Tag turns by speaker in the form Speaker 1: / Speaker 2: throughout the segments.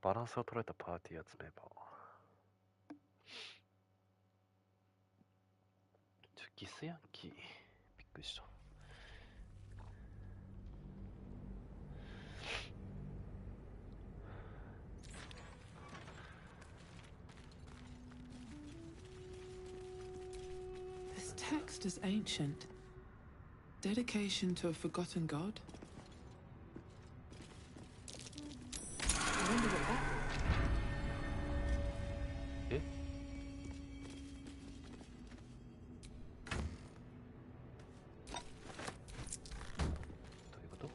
Speaker 1: バランスが取られたパーティー集めば。ギスヤンキー。びっくりした。
Speaker 2: This text is ancient. Dedication to a forgotten god? I wonder what that...
Speaker 1: え？どういうこと？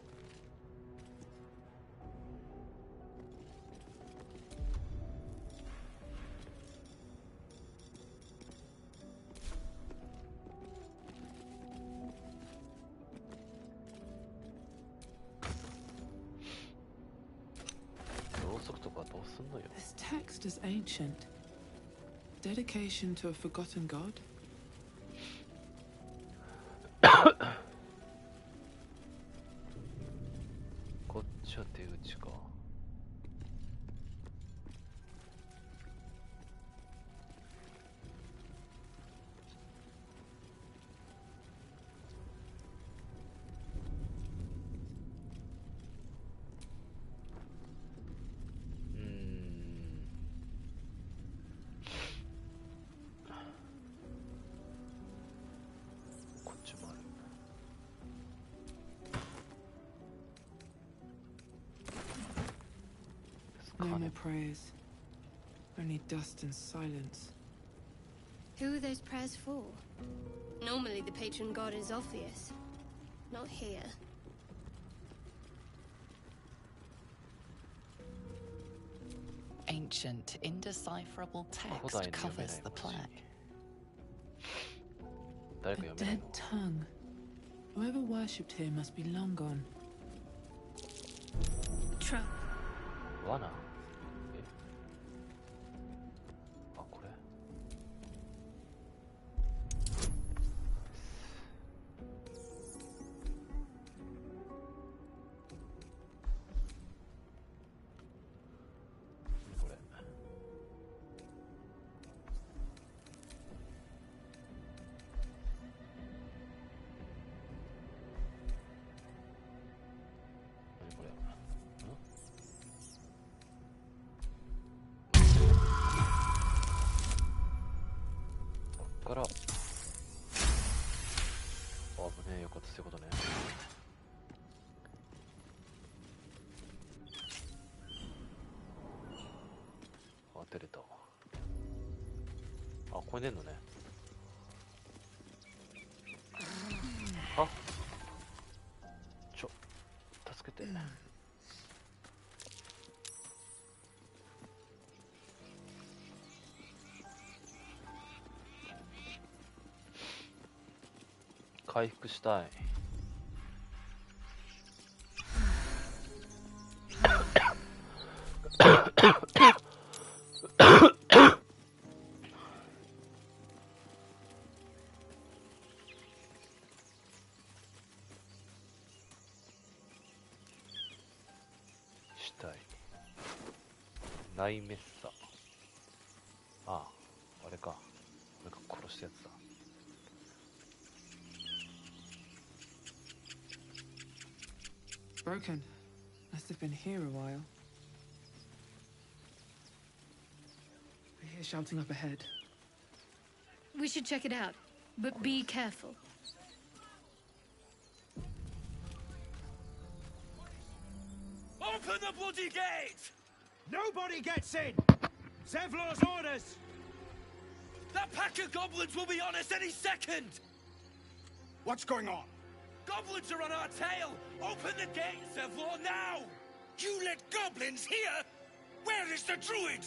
Speaker 1: ろうそくとかどうすんのよ。
Speaker 2: This text is ancient. Dedication to a forgotten god?
Speaker 1: こっちは出口か。こっちもある。
Speaker 2: No more prayers. Only dust and silence.
Speaker 3: Who are those prayers for? Normally the patron god is obvious. Not here.
Speaker 4: Ancient, indecipherable text covers the plaque.
Speaker 2: A dead tongue. Whoever worshipped here must be long gone.
Speaker 3: Trap.
Speaker 1: 罠？え？あ、これ？これ。何これ？から危ねえ、よかった、そういうことね。あ、出れた。あ、これ出んのね。あ、助けて。回復したい。したい。内メッサ。ああ、あれか。俺が殺したやつだ。
Speaker 2: Broken. Must have been here a while. I hear shouting up ahead.
Speaker 3: We should check it out, but be careful.
Speaker 5: Open the bloody gate! Nobody gets in! Zevlor's orders! That pack of goblins will be on us any second! What's going on? Goblins are on our tail! Open the gate, Zevlor, now! You let goblins here? Where is the druid?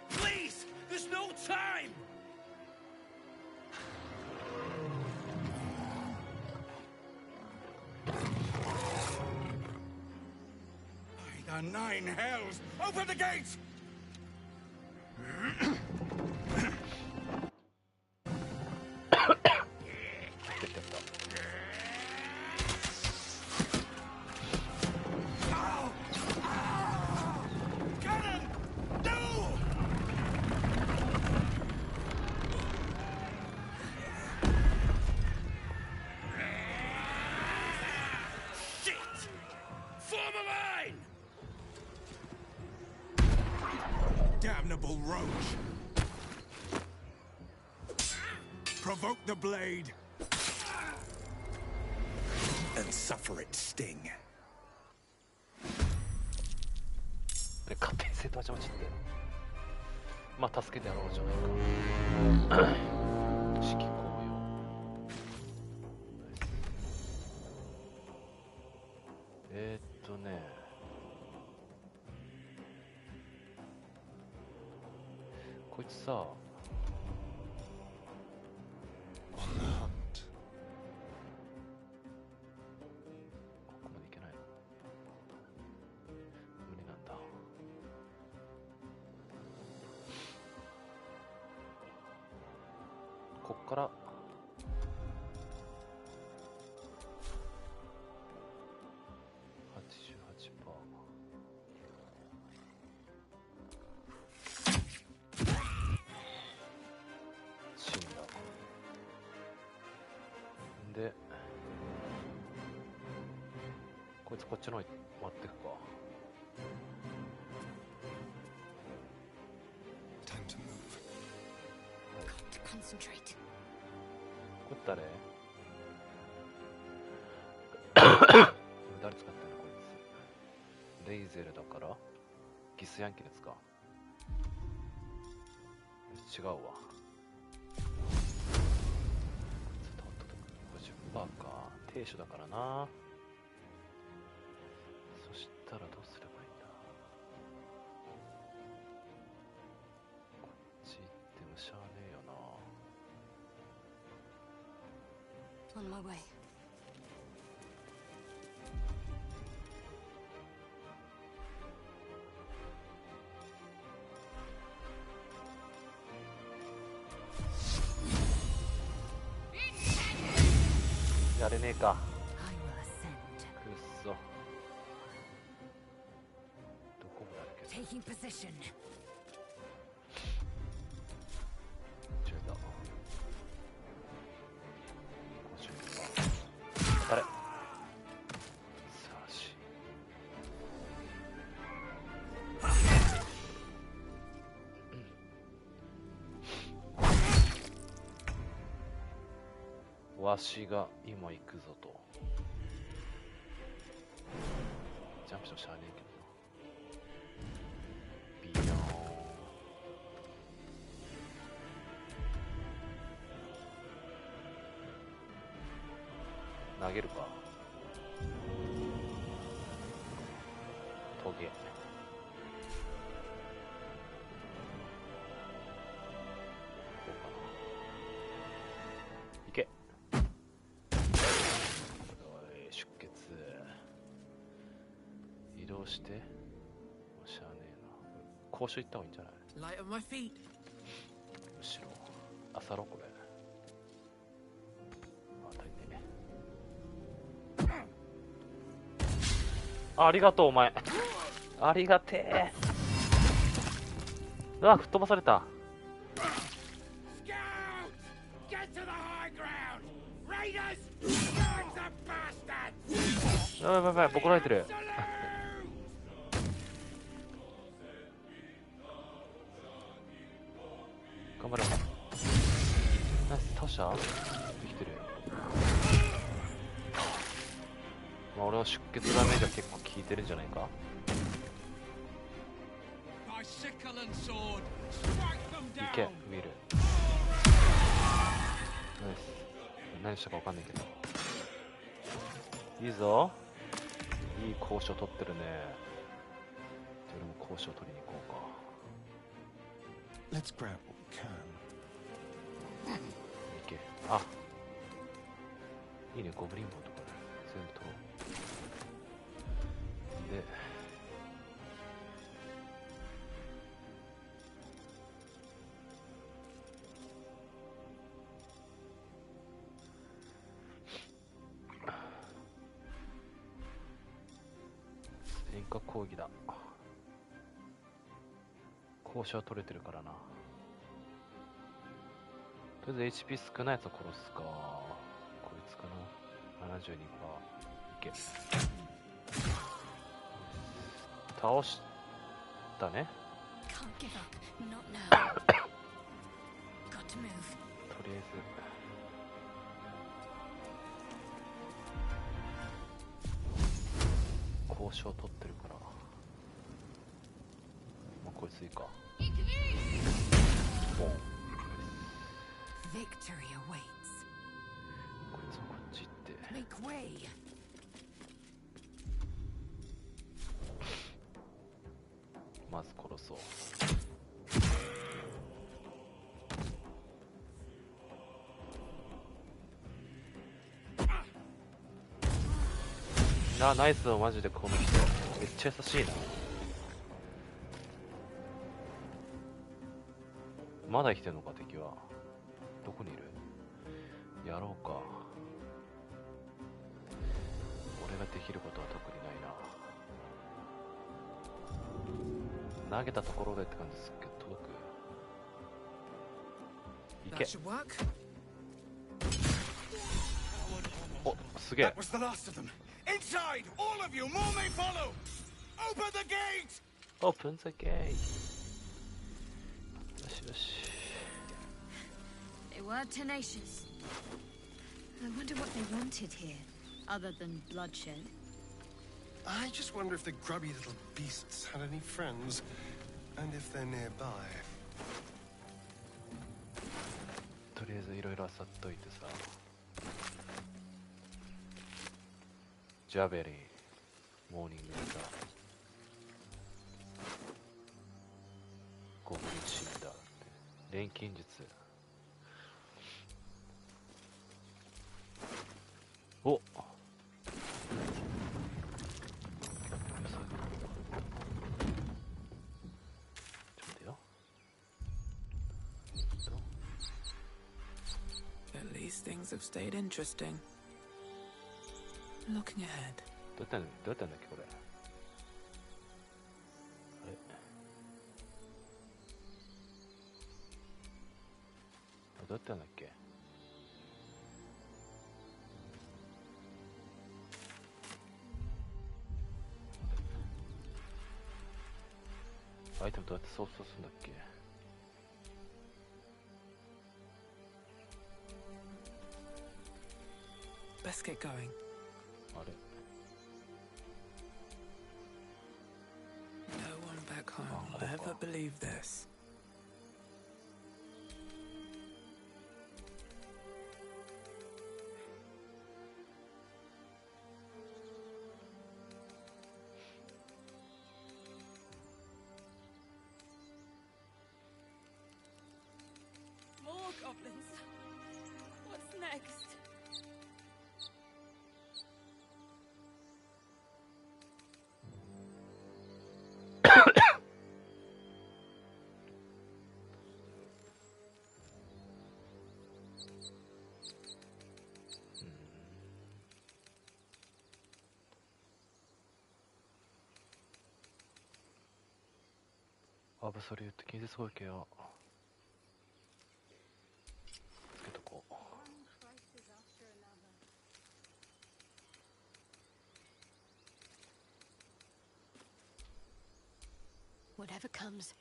Speaker 5: Please! There's no time! By the 9 hells! Open the gates! roach. Provoke the blade and suffer its sting.
Speaker 1: 勝手に生徒は邪魔ちって。まあ助けてやろうじゃないか。指揮公用。こいつさ、ここまでいけないの？無理なんだ。こっからで、こいつこっちの方に回ってくか。これ誰？誰使ってんのこいつ。レイゼルだからギスヤンキですか。違うわ。50%か。停止だからな。そしたらどうすればいいんだ。こっち行ってもしゃあねえよな。
Speaker 3: On my way.
Speaker 1: やれねえか。
Speaker 3: I will ascend.
Speaker 1: くっそ。どこもだっけ。
Speaker 3: Taking position.
Speaker 1: 違うだ。50%。誰？さあし。わしが今行くぞと。ジャンプしてもしゃあねえけどな。ビヨーン。投げるか。トゲ。こうかな。いけ。出血。移動して。もうしゃあねえな。交渉行った方がいいんじゃない？
Speaker 2: Light on my feet.
Speaker 1: むしろ朝ろこれ。あ、足りねえ。ありがとうお前。ありがてえ。うわ、吹っ飛ばされた。やばいやばいやばい、ボコられてる。頑張れ。ナイス、倒した？生きてる。まあ、俺の出血ダメージは結構効いてるんじゃないか。いけ、ウィル。ナイス。何したか分かんないけど。いいぞ。いい交渉取ってるね。俺も交渉取りに行こうか。
Speaker 5: Let's grab what we can.
Speaker 1: いけ。あ、いいね、ゴブリンボンとかね。全部取ろう。で、遠隔講義だ。交渉は取れてるからな。とりあえず HP 少ないやつを殺すか。こいつかな。72%。いけ。倒したね。
Speaker 3: can't give up. Not now. Got to move.
Speaker 1: とりあえず交渉取ってるから、まあこいついいか。おう
Speaker 3: Victory awaits.
Speaker 1: こいつもこっち行って、
Speaker 3: Make way.
Speaker 1: まず殺そう。ナイスをマジでこの人めっちゃ優しいな。まだ生きてんのか敵は。どこにいる？やろうか。俺ができることは特にないな。投げたところでって感じですけど届く？いけ。お、すげえ。
Speaker 5: That was the last of them. Inside! All of you! More may follow! Open the gate!
Speaker 1: Open the gate. よしよし。
Speaker 3: They were tenacious. I wonder what they wanted here, other than bloodshed.
Speaker 6: I just wonder if the grubby little beasts had any friends, and if they're nearby.
Speaker 1: とりあえずいろいろ漁っといてさ。ジャベリン、モーニングスター、ゴブリン死んだって、錬金術。おっ、
Speaker 2: At least things have stayed interesting. Looking ahead.
Speaker 1: どうやったんだっけこれ。あれ、どうやったんだっけ。アイテムどうやって操作するんだっけ。
Speaker 2: Best get going.
Speaker 1: あれ、
Speaker 2: No one back home will ever believe this.
Speaker 3: More goblins. What's next?
Speaker 1: アブソリュート近接攻撃をつけとこう。
Speaker 3: Whatever comes,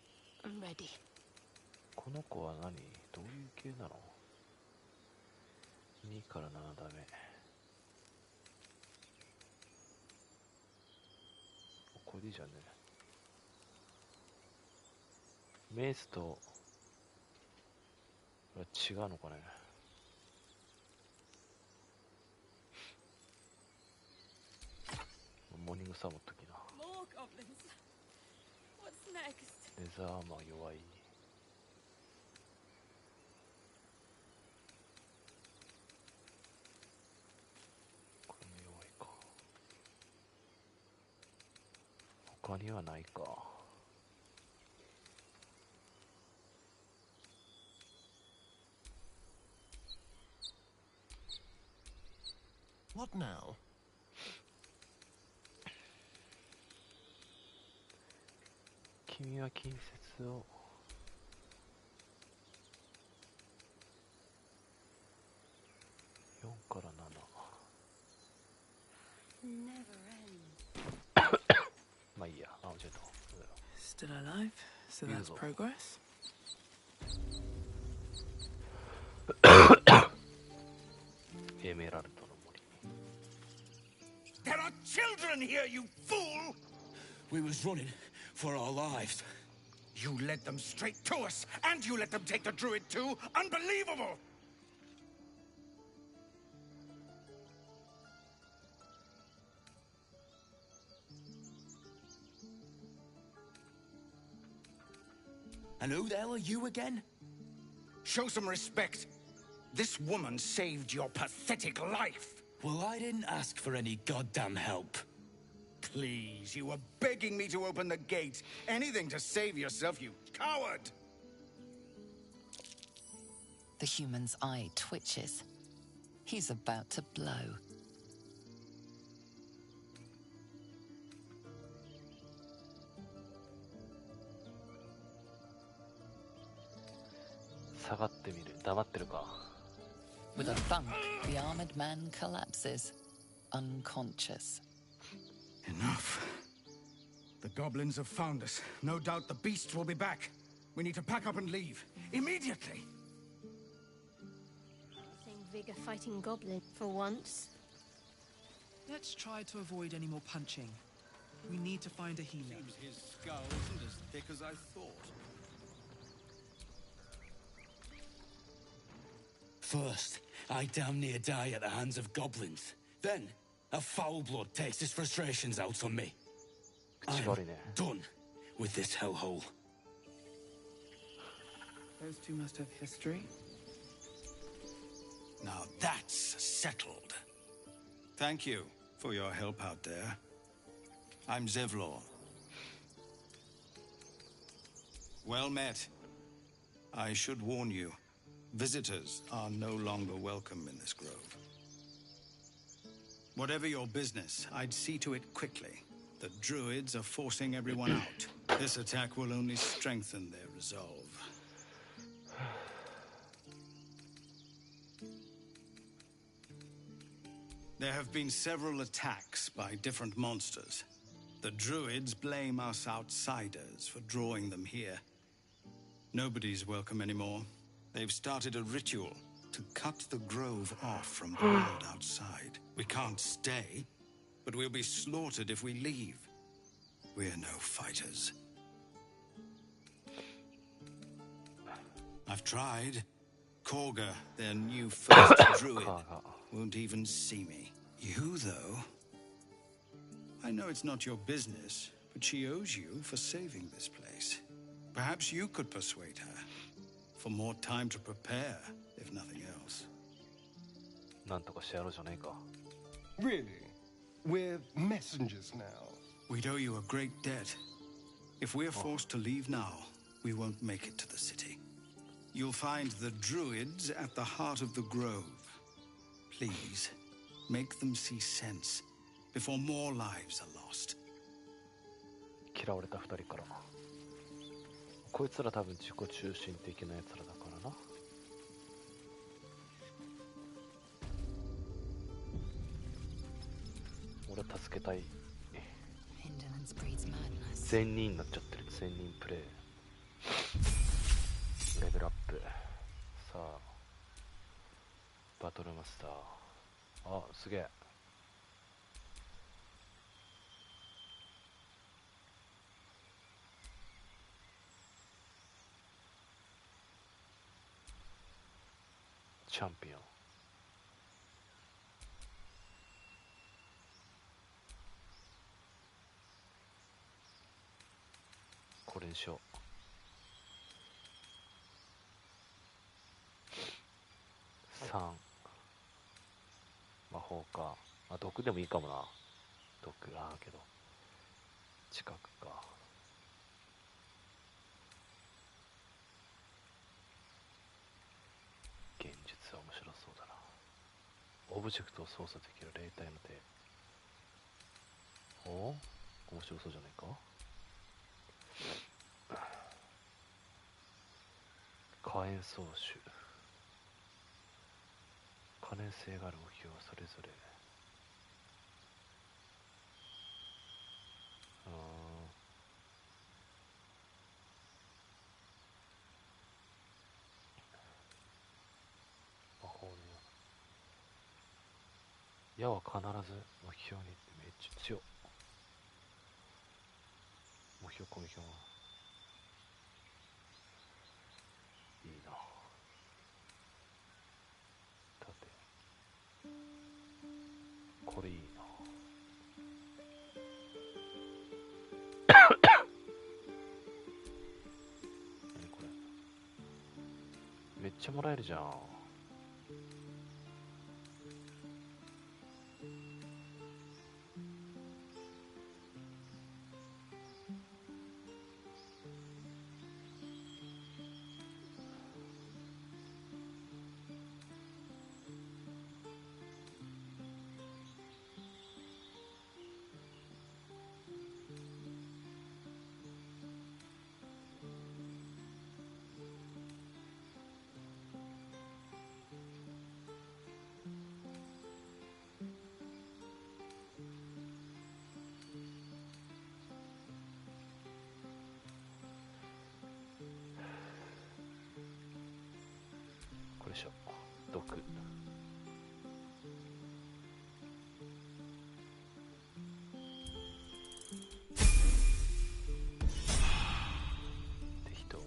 Speaker 3: I'm ready.
Speaker 1: この子は何？どういう系なの？ 2から7ダメ。これでいいじゃんね。メイスと違うのかね。モーニングサー持っときな。
Speaker 3: More goblins. What's next?
Speaker 1: レザーアーマー弱い。これも弱いか。他にはないか。
Speaker 6: What now?
Speaker 1: 君は近接を4から7。
Speaker 3: Never ends.
Speaker 1: まあいいや。あ、間違えた。
Speaker 2: Still alive? So that's progress.
Speaker 5: There are children here, you fool!
Speaker 7: We was running for our lives.
Speaker 5: You led them straight to us, and you let them take the druid too? Unbelievable!
Speaker 7: And who the hell are you again?
Speaker 5: Show some respect. This woman saved your pathetic life.
Speaker 7: Well, I didn't ask for any goddamn help.
Speaker 5: Please, you were begging me to open the gate. Anything to save yourself, you coward!
Speaker 4: The human's eye twitches. He's about to blow. With a thunk, the armored man collapses, unconscious.
Speaker 5: Enough. The goblins have found us. No doubt the beasts will be back. We need to pack up and leave. Immediately!
Speaker 3: Same vigor fighting goblin for once.
Speaker 2: Let's try to avoid any more punching. We need to find a healer.
Speaker 6: Seems his skull isn't as thick as I thought.
Speaker 7: First, I damn near die at the hands of goblins. Then, a foul blood takes his frustrations out on me. I'm done with this hellhole.
Speaker 2: Those two must have history.
Speaker 5: Now that's settled. Thank you for your help out there. I'm Zevlor. Well met. I should warn you, visitors are no longer welcome in this grove. Whatever your business, I'd see to it quickly. The druids are forcing everyone out. This attack will only strengthen their resolve. There have been several attacks by different monsters. The druids blame us outsiders for drawing them here. Nobody's welcome anymore. They've started a ritual to cut the grove off from the world outside. We can't stay, but we'll be slaughtered if we leave. We're no fighters. I've tried. Korga, their new first druid, won't even see me. You, though... I know it's not your business, but she owes you for saving this place. Perhaps you could persuade her. For more time to prepare, if nothing else.
Speaker 6: Really? We're messengers now.
Speaker 5: We'd owe you a great debt. If we're forced to leave now, we won't make it to the city. You'll find the druids at the heart of the grove. Please, make them see sense before more lives are lost.
Speaker 1: 嫌われた2人からこいつら多分自己中心的なやつらだからな俺助けたい善人になっちゃってる善人プレイレベルアップさあバトルマスターあすげえチャンピオンこれにしよう3魔法かあ毒でもいいかもな毒あけど近くか現実は面白そうだなオブジェクトを操作できる霊体の手お面白そうじゃないか火炎装手可燃性がある動きをそれぞれ矢は必ず目標にってめっちゃ強い。目標攻撃はいいな。縦これいいな。何これ、めっちゃもらえるじゃん。これでしょ、毒。適当だ。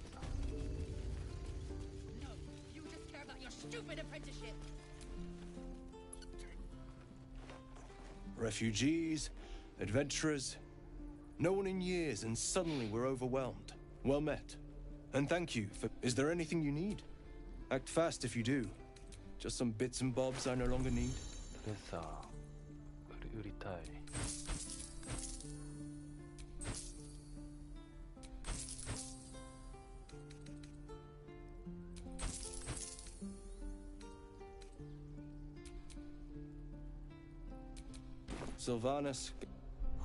Speaker 6: Refugees, adventurers, no one in years, and suddenly we're overwhelmed. Well met. And thank you for... Is there anything you need? Act fast if you do. Just some bits and bobs I no longer need.
Speaker 1: とりあえずさ、売りたい。
Speaker 6: Sylvanas.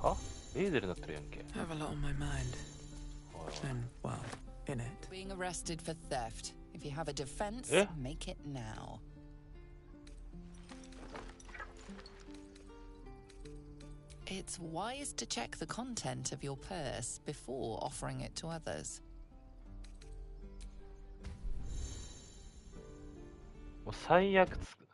Speaker 1: は？エーデルになってるやんけ。
Speaker 2: I have a lot on my mind. And, well, in it.
Speaker 4: Being arrested for theft. If you have a defense,
Speaker 1: Eh?
Speaker 4: make it now. It's wise to check the content of your purse before offering it to others.
Speaker 1: もう最悪つく。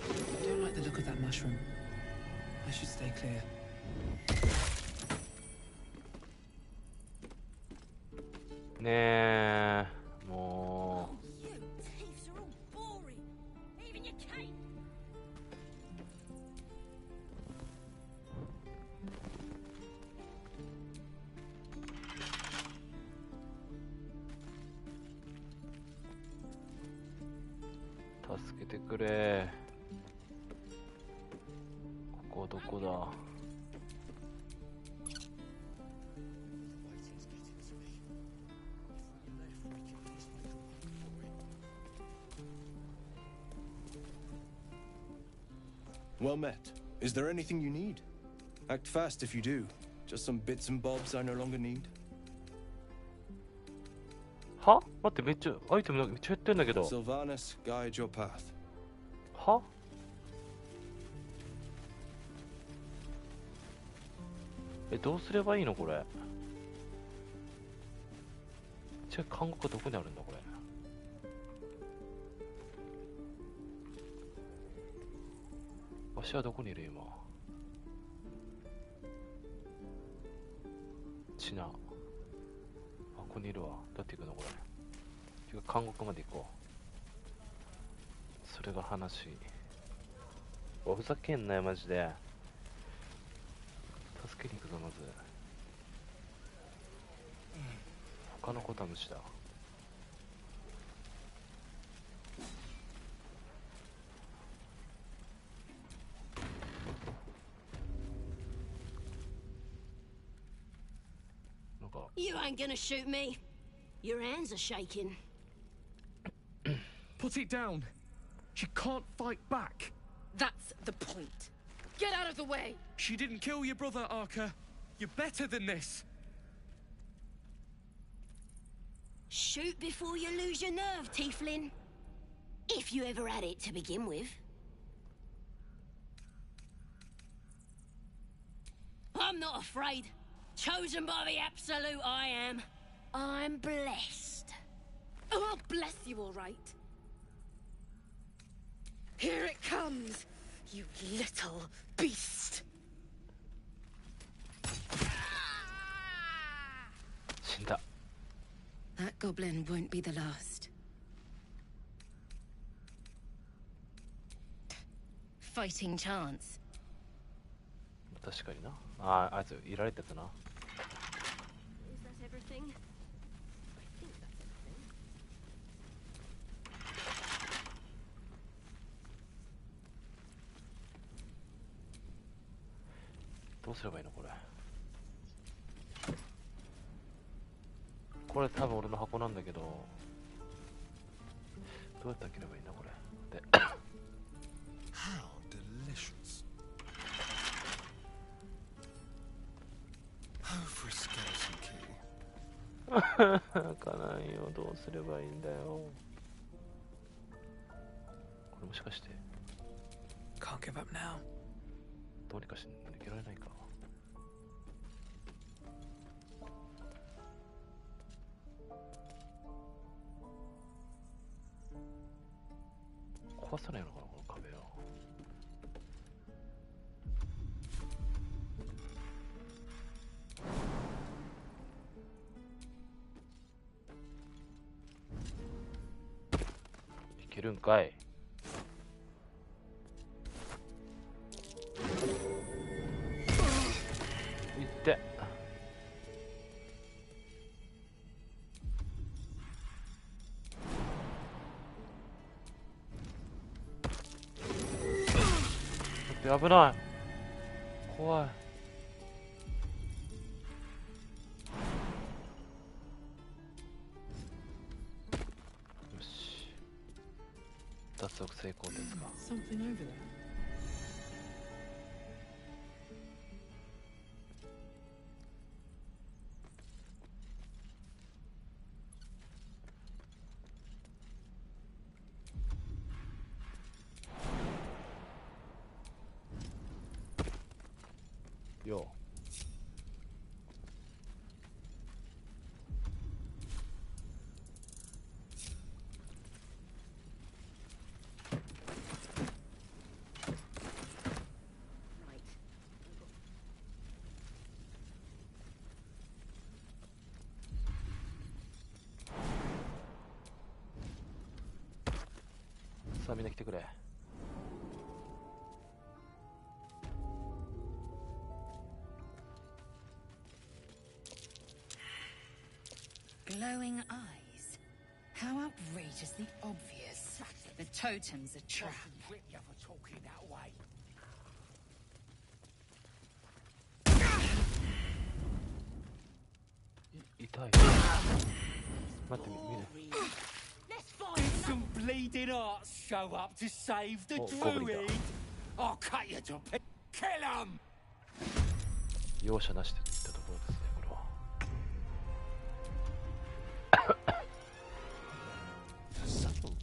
Speaker 2: I don't like the look of that mushroom. I should stay clear.
Speaker 1: ねえ、も
Speaker 3: You thieves are all boring. Even your cape.
Speaker 1: う助けてくれ。ここどこだ。
Speaker 6: Well met. Is there anything you need? Act fast if you do. Just some bits and bobs I no longer need.
Speaker 1: は？待って、めっちゃアイテムめっちゃ減ってんだけど。
Speaker 6: Sylvanas, guide your path.
Speaker 1: は？どうすればいいのこれ。じゃあ監獄はどこにあるんだこれ。わしはどこにいる今。ちな。あ、ここにいるわ。どうやって行くのこれ。てか監獄まで行こう。それが話。おふざけんなよマジで。助けに行くぞまず。他のことは無視だ。なんか
Speaker 3: You ain't gonna shoot me. Your hands are shaking.
Speaker 5: Put it down. She can't fight back.
Speaker 8: That's the point. Get out of the way!
Speaker 5: She didn't kill your brother, Arca. You're better than this.
Speaker 3: Shoot before you lose your nerve, Tiefling. If you ever had it to begin with. I'm not afraid. Chosen by the Absolute, I am.
Speaker 8: I'm blessed. Oh, I'll bless you, all right. Here it comes, you little beast.
Speaker 1: 死んだ。
Speaker 3: That goblin won't be the last. Fighting chance.
Speaker 1: 確かにな。あいついられてたな。
Speaker 3: Is that everything? I think that's everything.
Speaker 1: どうすればいいのこれ。これ多分俺の箱なんだけど、どうやって開ければいいんだこれ。で
Speaker 9: How delicious. Oh, for a skeleton key.
Speaker 1: 開かないよ。どうすればいいんだよ。これもしかして
Speaker 2: Can't give up now.
Speaker 1: どうにかして抜けられないか。壊さないのかなこの壁を。いけるんかい。いって。危ない。怖い。よし。脱足成功ですか。
Speaker 2: Something over there.
Speaker 1: よう。さあみんな来てくれ。
Speaker 10: Glowing eyes. How outrageously obvious. The totem's a trap.
Speaker 1: 痛い。待って見る。
Speaker 5: Did some bleeding arts show up to save the druid? I'll cut you to pieces. Kill him!
Speaker 1: 容赦なしといったところですねこれは。
Speaker 9: A subtle approach.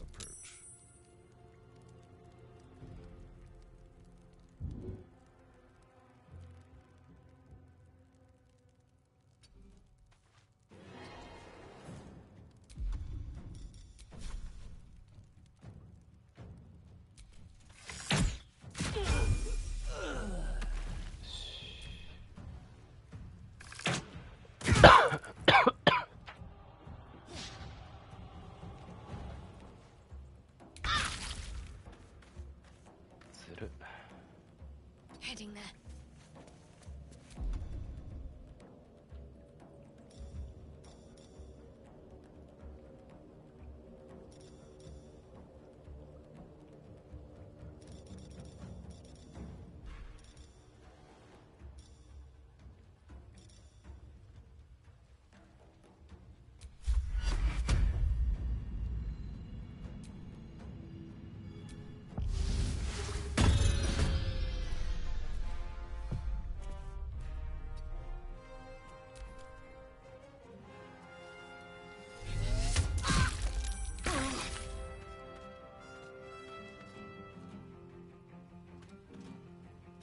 Speaker 3: Heading there.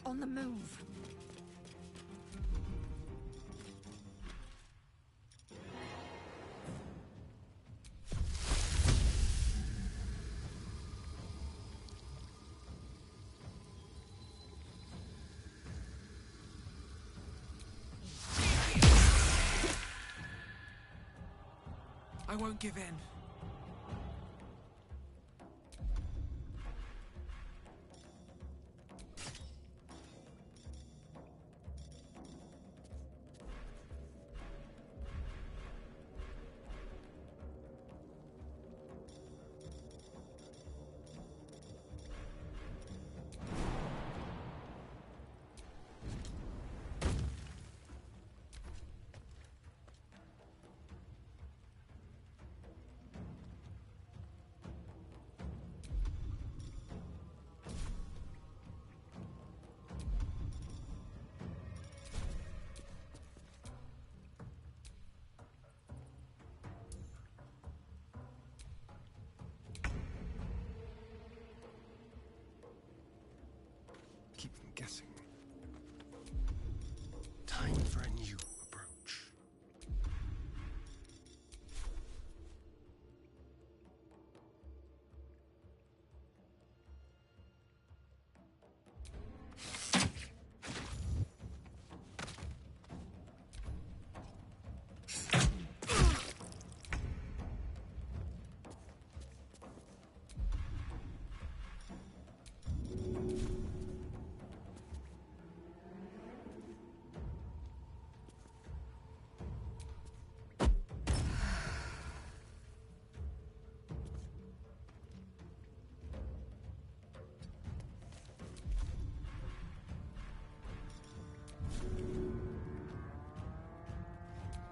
Speaker 10: On the move.
Speaker 2: I won't give in.
Speaker 9: Keep them guessing. Time for a new approach.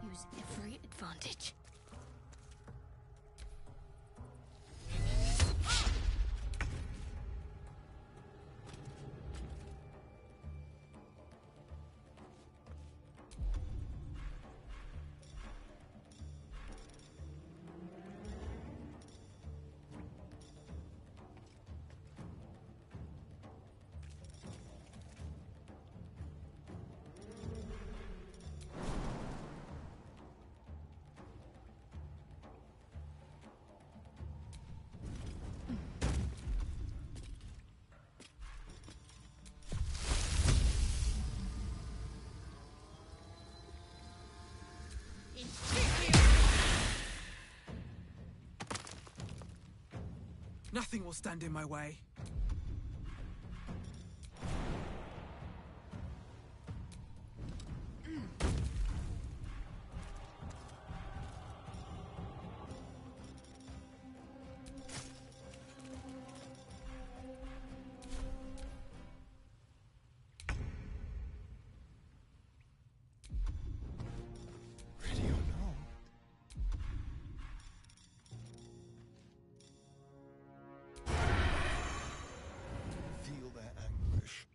Speaker 8: Use every advantage.
Speaker 2: Nothing will stand in my way.
Speaker 9: Ready or not? Feel their anguish.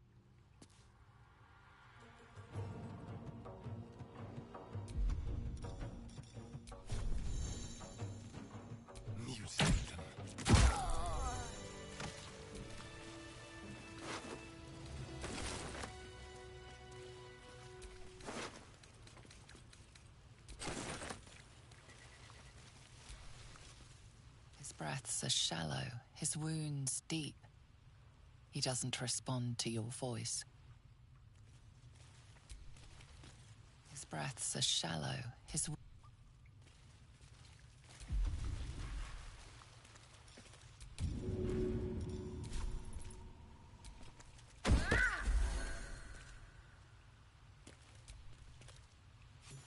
Speaker 9: Mutilate them.
Speaker 4: His breaths are shallow, his wounds deep. He doesn't respond to your voice. His breaths are shallow, his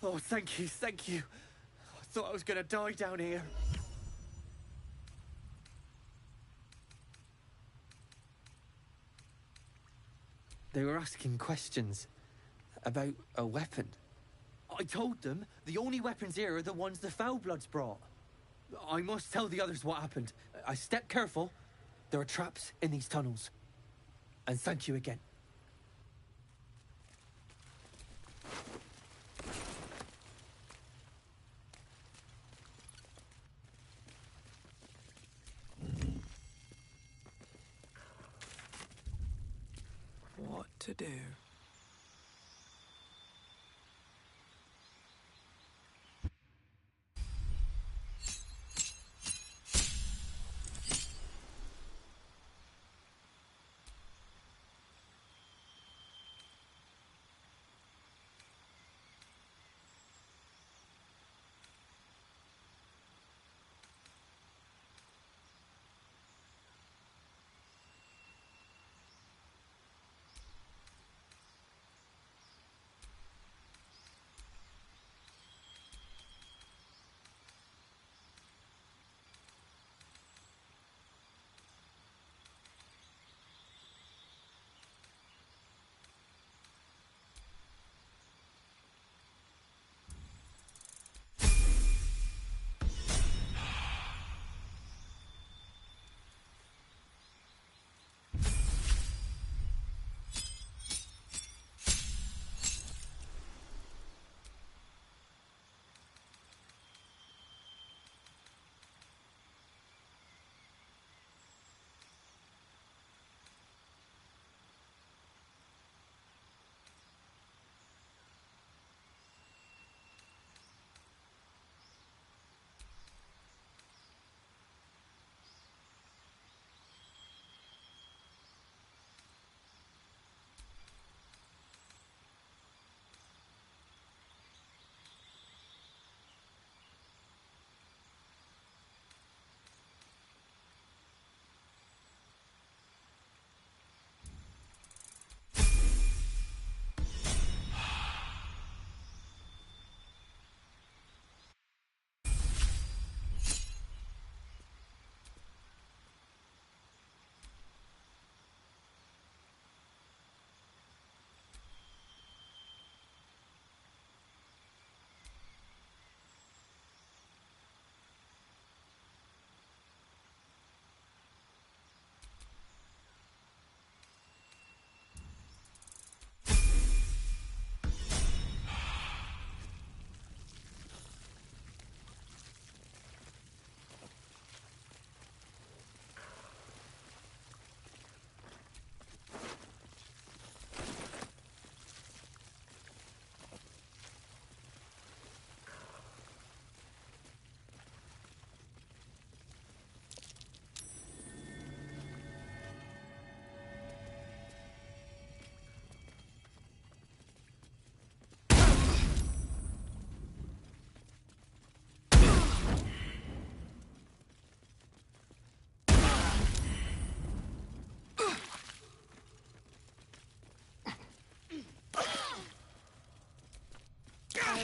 Speaker 11: Oh, thank you, thank you. I thought I was gonna die down here. They were asking questions about a weapon. I told them the only weapons here are the ones the Foulbloods brought. I must tell the others what happened. I step careful. There are traps in these tunnels. And thank you again.
Speaker 2: What to do?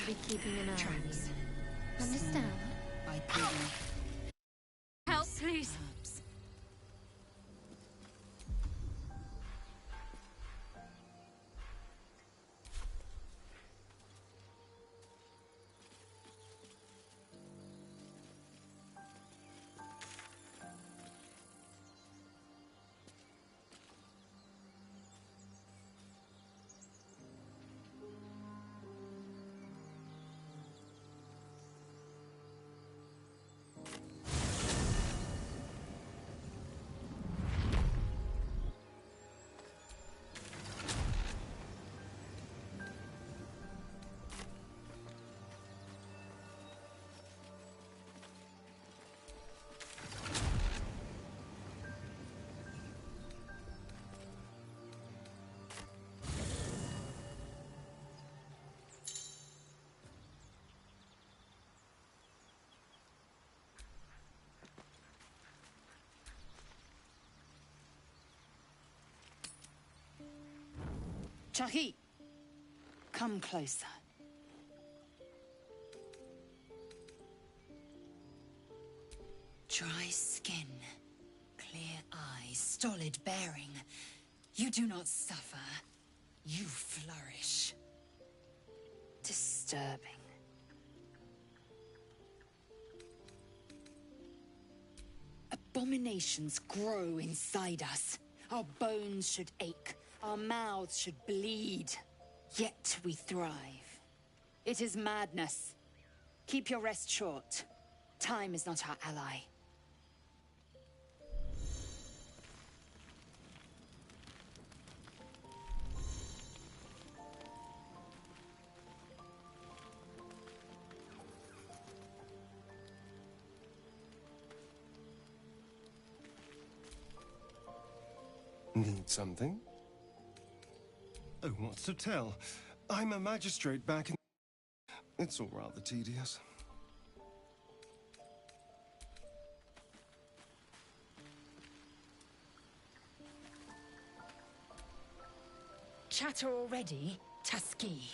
Speaker 3: be keeping an eye on
Speaker 10: Traps.
Speaker 3: you. Understand?
Speaker 10: Bipedal.
Speaker 8: Help, please.
Speaker 10: Herbs. Chahi, come closer. Dry skin, clear eyes, stolid bearing. You do not suffer. You flourish. Disturbing. Abominations grow inside us. Our bones should ache. Our mouths should bleed. Yet we thrive. It is madness. Keep your rest short. Time is not our ally.
Speaker 6: Need something? Oh, what's to tell? I'm a magistrate back in... It's all rather tedious.
Speaker 10: Chatter already, Tuskegee.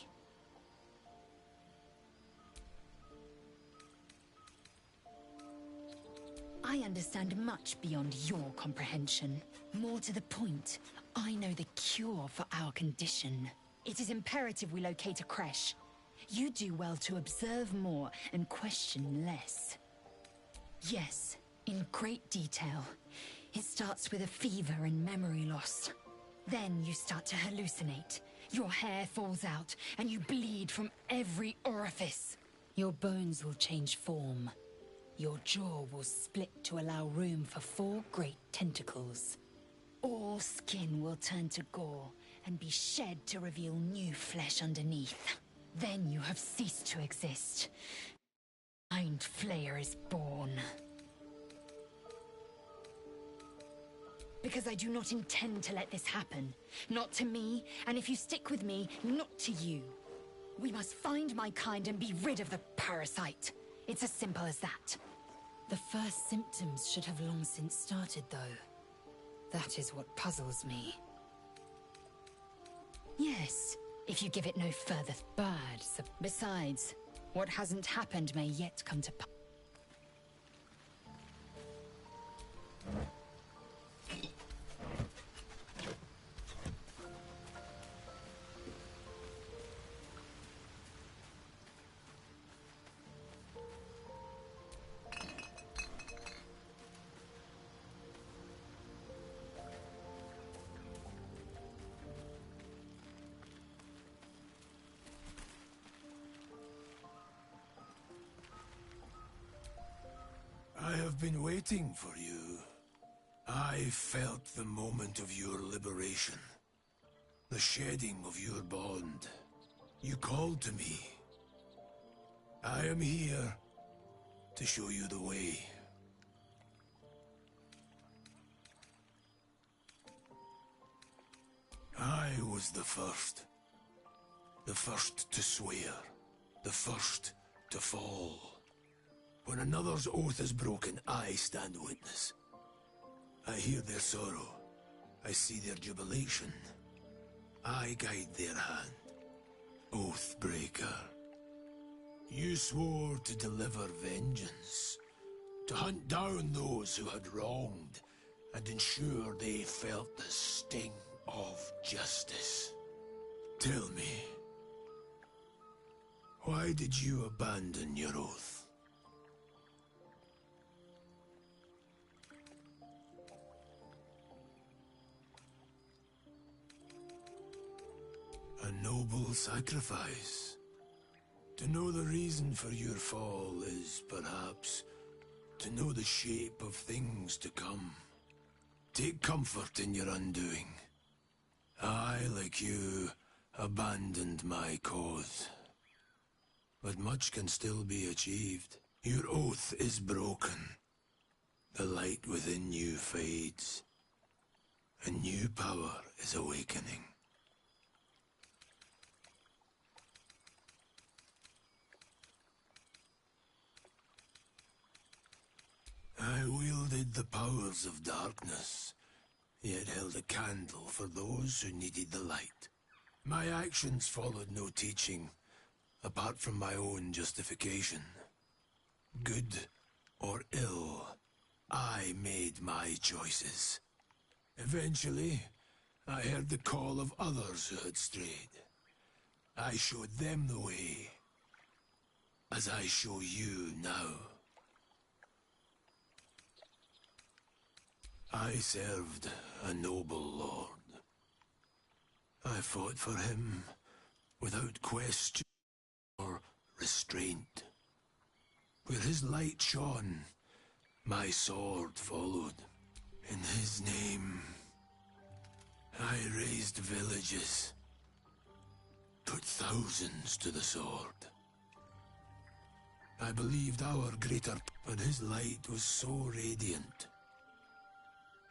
Speaker 10: I understand much beyond your comprehension. More to the point, I know the cure for our condition. It is imperative we locate a creche. You do well to observe more and question less. Yes, in great detail. It starts with a fever and memory loss. Then you start to hallucinate. Your hair falls out, and you bleed from every orifice. Your bones will change form. Your jaw will split to allow room for 4 great tentacles. All skin will turn to gore and be shed to reveal new flesh underneath. Then you have ceased to exist. Mind Flayer is born. Because I do not intend to let this happen. Not to me, and if you stick with me, not to you. We must find my kind and be rid of the parasite. It's as simple as that. The first symptoms should have long since started, though. That is what puzzles me. Yes, if you give it no further birds. Besides, what hasn't happened may yet come to pass.
Speaker 7: I have been waiting for you. I felt the moment of your liberation. The shedding of your bond. You called to me. I am here to show you the way. I was the first. The first to swear. The first to fall. When another's oath is broken, I stand witness. I hear their sorrow. I see their jubilation. I guide their hand. Oathbreaker. You swore to deliver vengeance, to hunt down those who had wronged, and ensure they felt the sting of justice. Tell me, why did you abandon your oath? A noble sacrifice. To know the reason for your fall is, perhaps, to know the shape of things to come. Take comfort in your undoing. I, like you, abandoned my cause. But much can still be achieved. Your oath is broken. The light within you fades. A new power is awakening. I wielded the powers of darkness, yet held a candle for those who needed the light. My actions followed no teaching, apart from my own justification. Good or ill, I made my choices. Eventually, I heard the call of others who had strayed. I showed them the way, as I show you now. I served a noble lord. I fought for him without question or restraint. Where his light shone, my sword followed. In his name, I raised villages, put thousands to the sword. I believed our greater, but his light was so radiant.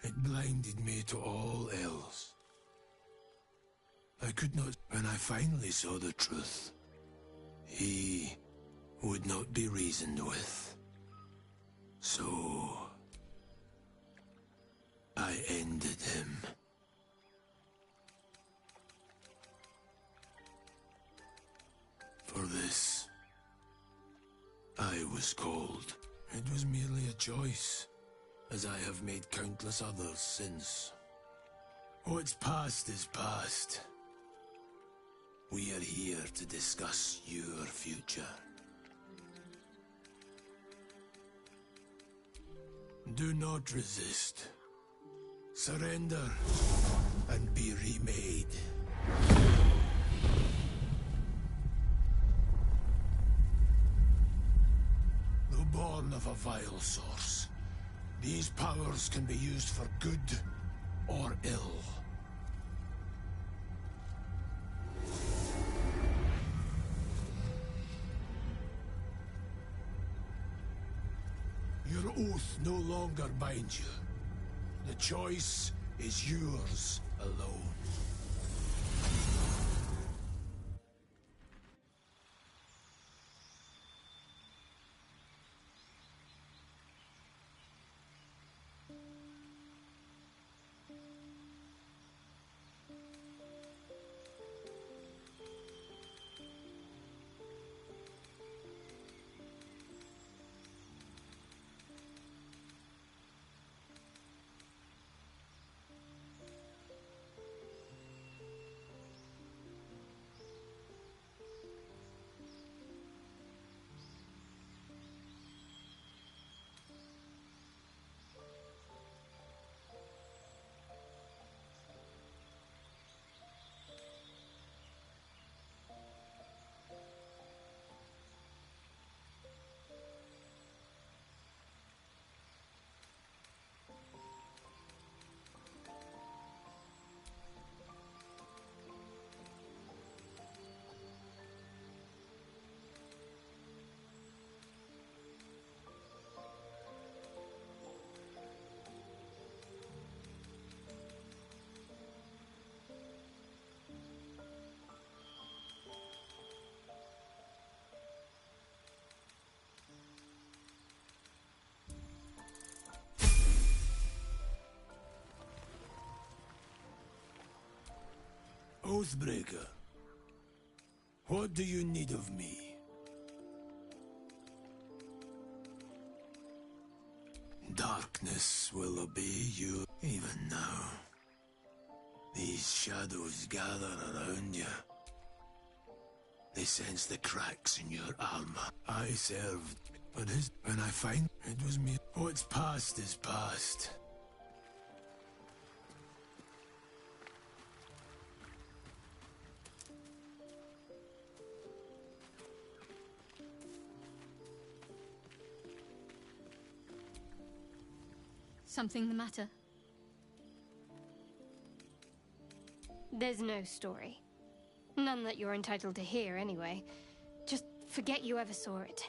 Speaker 7: It blinded me to all else. I could not. When I finally saw the truth, he would not be reasoned with. So I ended him. For this, I was called. It was merely a choice, as I have made countless others since. What's past is past. We are here to discuss your future. Do not resist. Surrender and be remade. Though born of a vile source, these powers can be used for good or ill. Your oath no longer binds you. The choice is yours alone. Oathbreaker, what do you need of me? darkness will obey you even now. These shadows gather around you. They sense the cracks in your armor. I served, but when I find it was me. What's past is past.
Speaker 3: Something the matter? There's no story. None that you're entitled to hear, anyway. Just forget you ever saw it.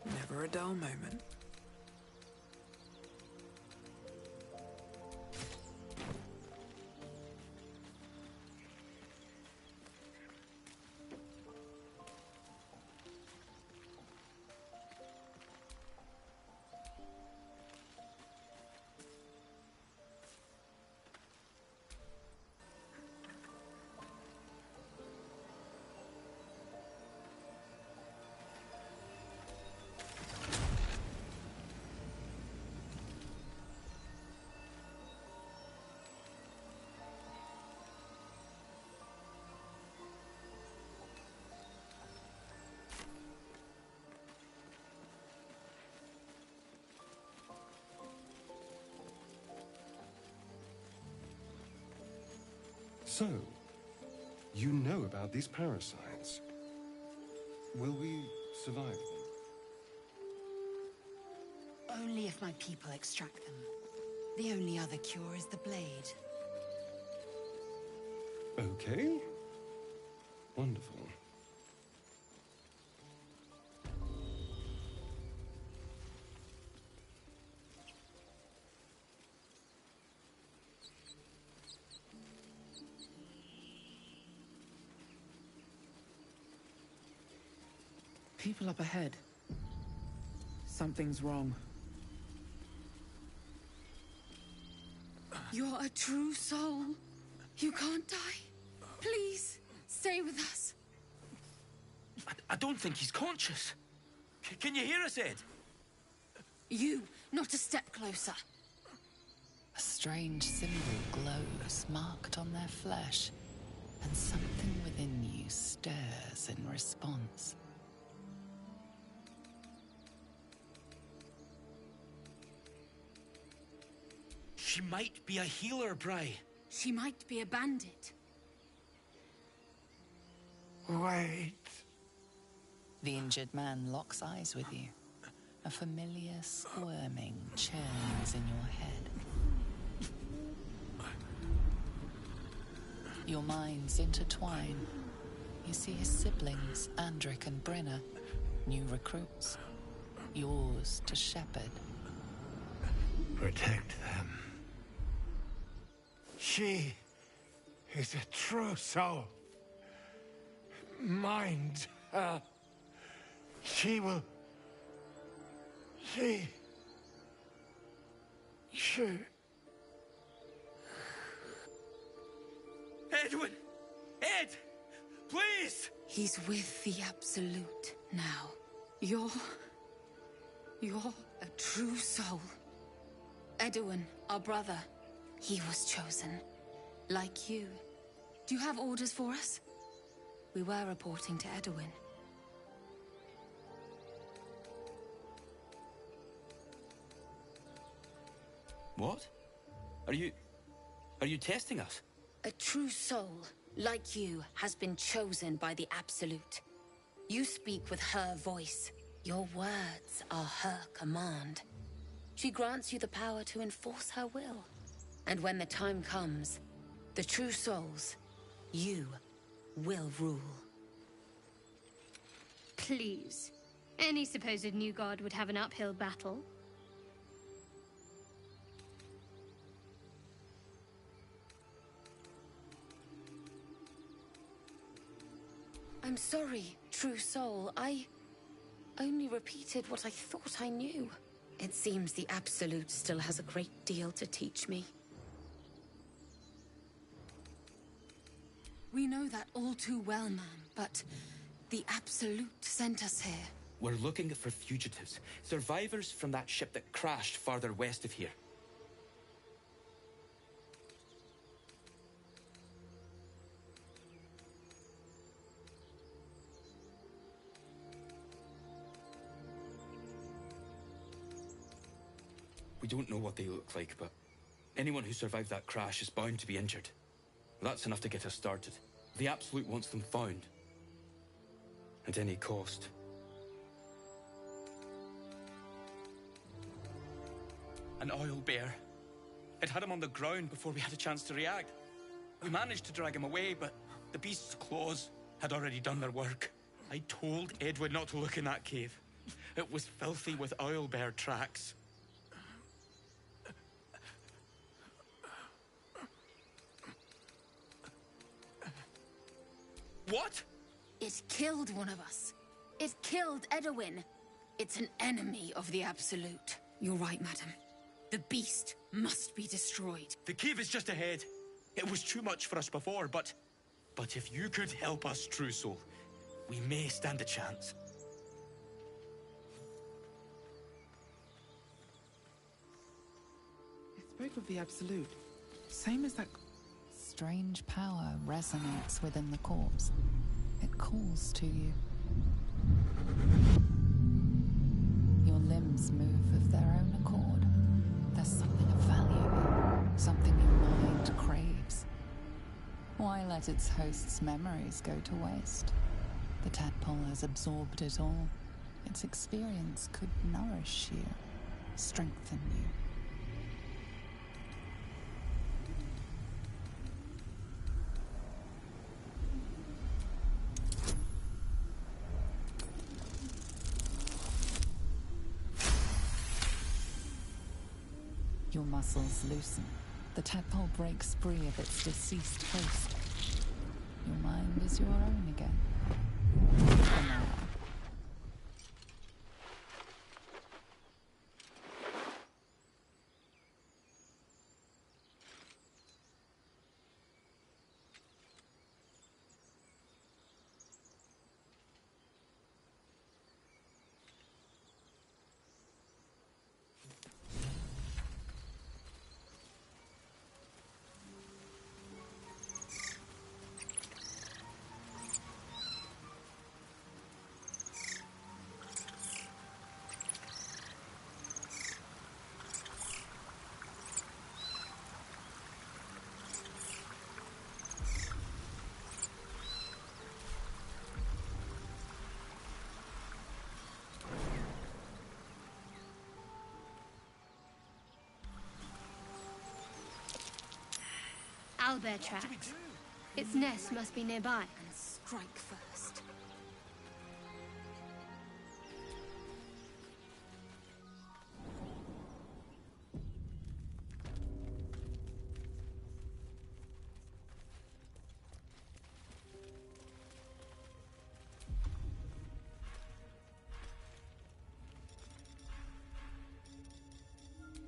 Speaker 2: Never a dull moment.
Speaker 6: So, you know about these parasites. Will we survive them?
Speaker 10: Only if my people extract them. The only other cure is the blade.
Speaker 6: Okay. Wonderful.
Speaker 2: People up ahead. Something's wrong.
Speaker 8: You're a true soul. You can't die. Please, stay with us.
Speaker 5: I don't think he's conscious. Can you hear us, Ed?
Speaker 8: You, not a step closer.
Speaker 4: A strange symbol glows, marked on their flesh, and something within you stirs in response.
Speaker 5: She might be a healer, Bri.
Speaker 8: She might be a bandit.
Speaker 7: Wait.
Speaker 4: The injured man locks eyes with you. A familiar squirming churns in your head. Your minds intertwine. You see his siblings, Andric and Brenna, new recruits. Yours to shepherd.
Speaker 7: Protect them. She is a true soul. Mind her. She will... She...
Speaker 5: Edwin! Ed! Please!
Speaker 8: He's with the Absolute now. You're a true soul. Edwin, our brother, he was chosen. Like you. Do you have orders for us? We were reporting to Edwin.
Speaker 5: What? Are you testing us?
Speaker 8: A true soul, like you, has been chosen by the Absolute. You speak with her voice. Your words are her command. She grants you the power to enforce her will. And when the time comes, the true souls, you will rule.
Speaker 3: Please. Any supposed new god would have an uphill battle.
Speaker 8: I'm sorry, true soul. I only repeated what I thought I knew. It seems the Absolute still has a great deal to teach me. We know that all too well, ma'am, but the Absolute sent us here.
Speaker 12: We're looking for fugitives, survivors from that ship that crashed farther west of here. We don't know what they look like, but anyone who survived that crash is bound to be injured. That's enough to get us started. The Absolute wants them found. At any cost.
Speaker 5: An oil bear. It had him on the ground before we had a chance to react. We managed to drag him away, but the beast's claws had already done their work. I told Edward not to look in that cave. It was filthy with oil bear tracks. What?
Speaker 8: It killed one of us. It killed Edwin. It's an enemy of the Absolute. You're right, madam. The beast must be destroyed.
Speaker 5: The cave is just ahead. It was too much for us before, but if you could help us, True Soul, we may stand a chance.
Speaker 2: It spoke of the Absolute. Same as that...
Speaker 4: Strange power resonates within the corpse. It calls to you. Your limbs move of their own accord. There's something of value, something your mind craves. Why let its host's memories go to waste? The tadpole has absorbed it all. Its experience could nourish you, strengthen you. Your muscles loosen. The tadpole breaks free of its deceased host. Your mind is your own again. For now.
Speaker 3: Owlbear tracks. Its nest must be nearby.
Speaker 8: And strike first.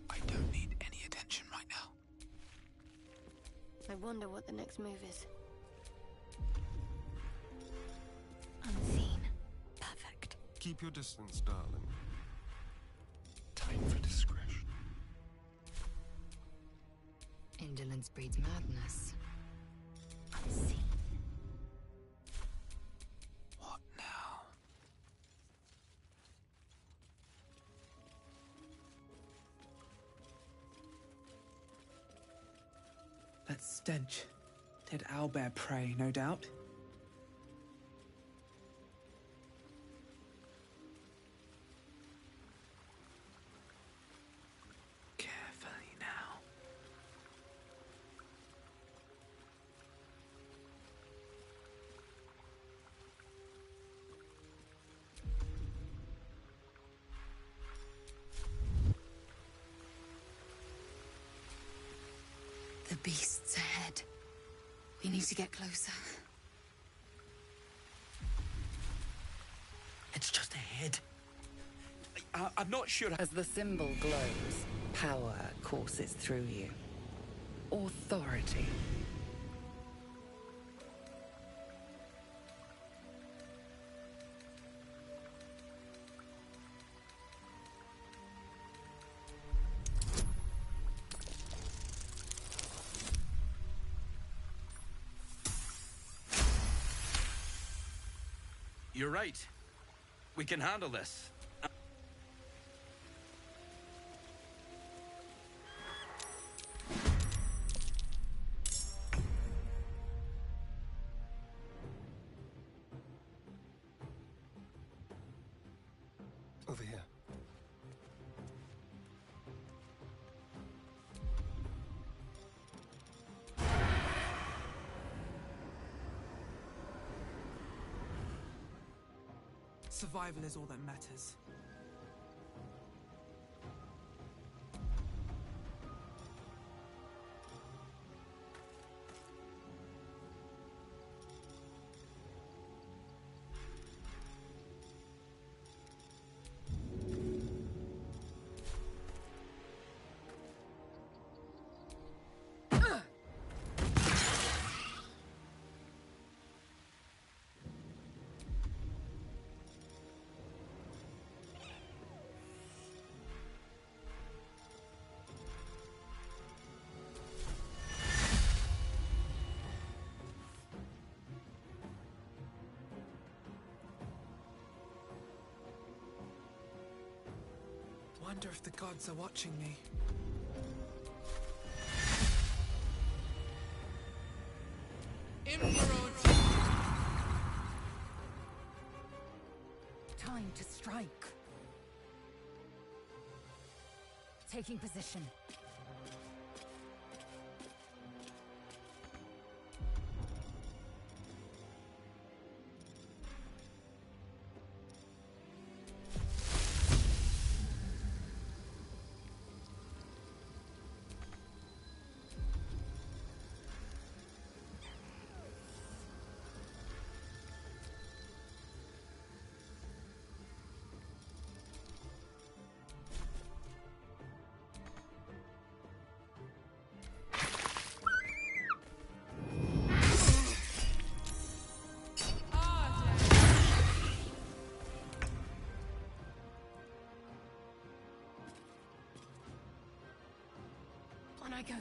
Speaker 7: I don't need any attention right now.
Speaker 3: I wonder what the next move is. Unseen. Perfect.
Speaker 9: Keep your distance, darling. Time for discretion.
Speaker 10: Indolence breeds madness. Unseen.
Speaker 7: What now?
Speaker 2: That stench. Dead owlbear prey, no doubt. Carefully now.
Speaker 8: The beast's ahead. We need to get closer.
Speaker 5: It's just ahead. I'm not sure.
Speaker 4: As the symbol glows, power courses through you. Authority.
Speaker 5: You're right. We can handle this.
Speaker 9: Over here.
Speaker 2: Survival is all that matters. Wonder if the gods are watching me.
Speaker 10: Time to strike. Taking position.
Speaker 3: On I go.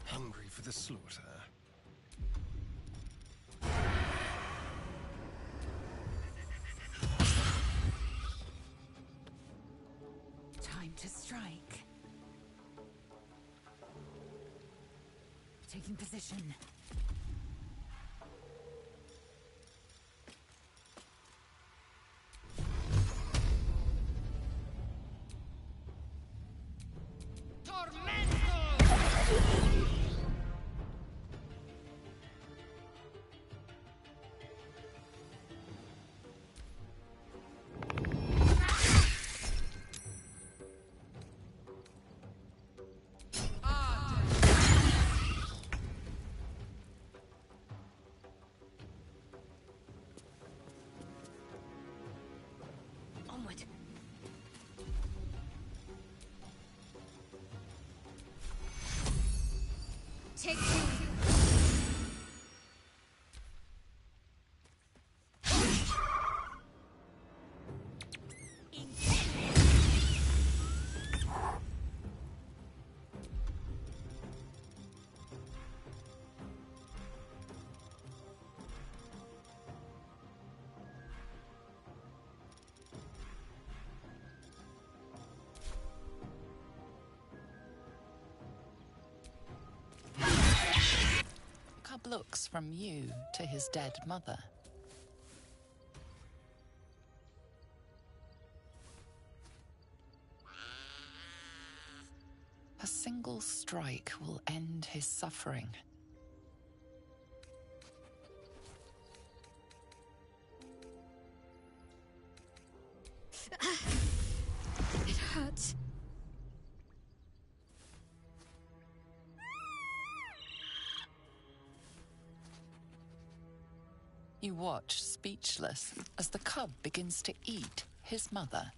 Speaker 9: Hungry for the slaughter.
Speaker 10: Time to strike. Taking position.
Speaker 3: Take two.
Speaker 4: Cub looks from you to his dead mother. A single strike will end his suffering.
Speaker 3: It hurts.
Speaker 4: You watch, speechless, as the cub begins to eat his mother.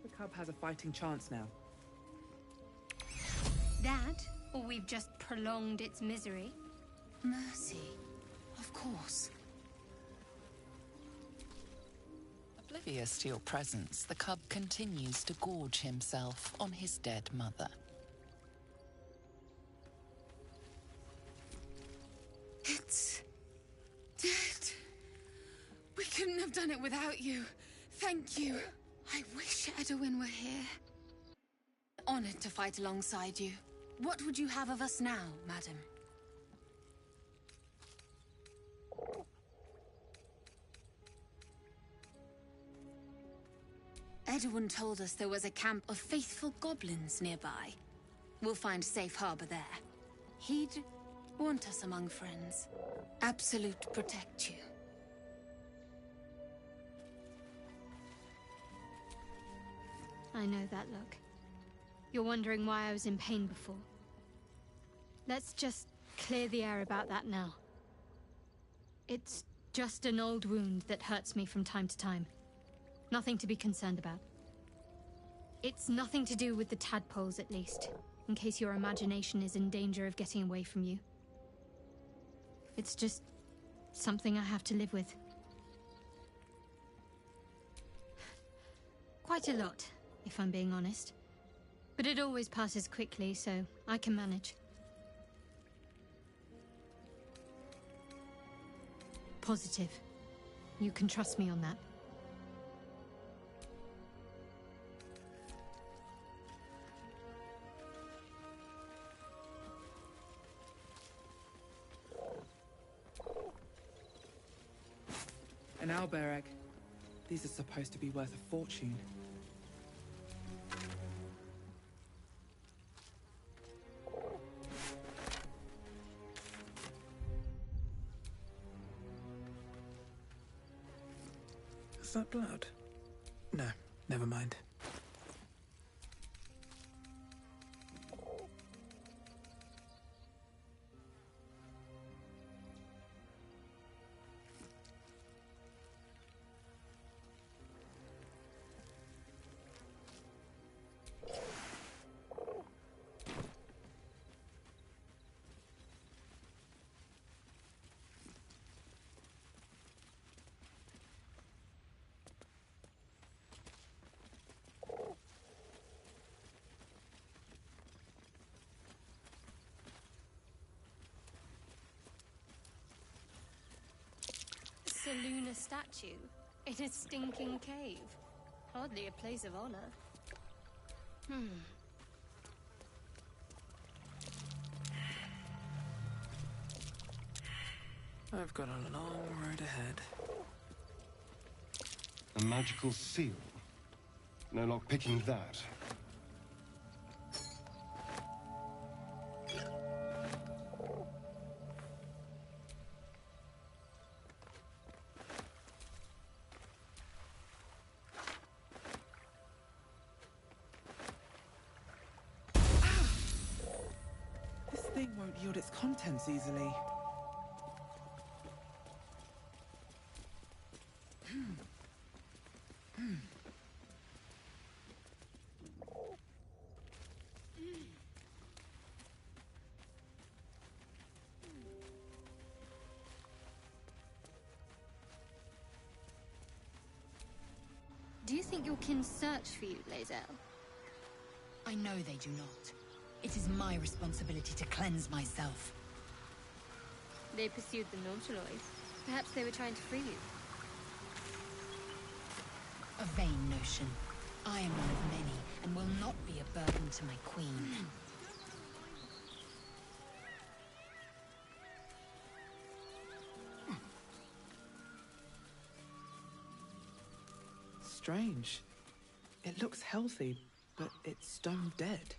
Speaker 2: The cub has a fighting chance now.
Speaker 3: That, or we've just prolonged its misery.
Speaker 8: Mercy. Of course.
Speaker 4: Oblivious to your presence, the cub continues to gorge himself on his dead mother.
Speaker 8: It's dead. We couldn't have done it without you. Thank you. I wish Edwin were here. Honored to fight alongside you. What would you have of us now, madam? Edwin told us there was a camp of faithful goblins nearby. We'll find safe harbor there. He'd want us among friends. Absolute protect you.
Speaker 3: I know that look. You're wondering why I was in pain before. Let's just clear the air about that now. It's just an old wound that hurts me from time to time. Nothing to be concerned about. It's nothing to do with the tadpoles, at least, in case your imagination is in danger of getting away from you. It's just something I have to live with. Quite a lot, if I'm being honest. But it always passes quickly, so I can manage. Positive. You can trust me on that.
Speaker 2: An owlbear egg. These are supposed to be worth a fortune. Is that blood? No, never mind.
Speaker 3: A lunar statue in a stinking cave. Hardly a place of honor.
Speaker 2: I've got a long road ahead.
Speaker 9: A magical seal. No luck picking that.
Speaker 2: This thing won't yield its contents easily.
Speaker 3: think your kin search for you, Lae'zel?
Speaker 10: I know they do not. It is my responsibility to cleanse myself.
Speaker 3: They pursued the Nautiloid. Perhaps they were trying to free you.
Speaker 10: A vain notion. I am one of many, and will not be a burden to my queen.
Speaker 2: Strange. It looks healthy, but it's stone dead.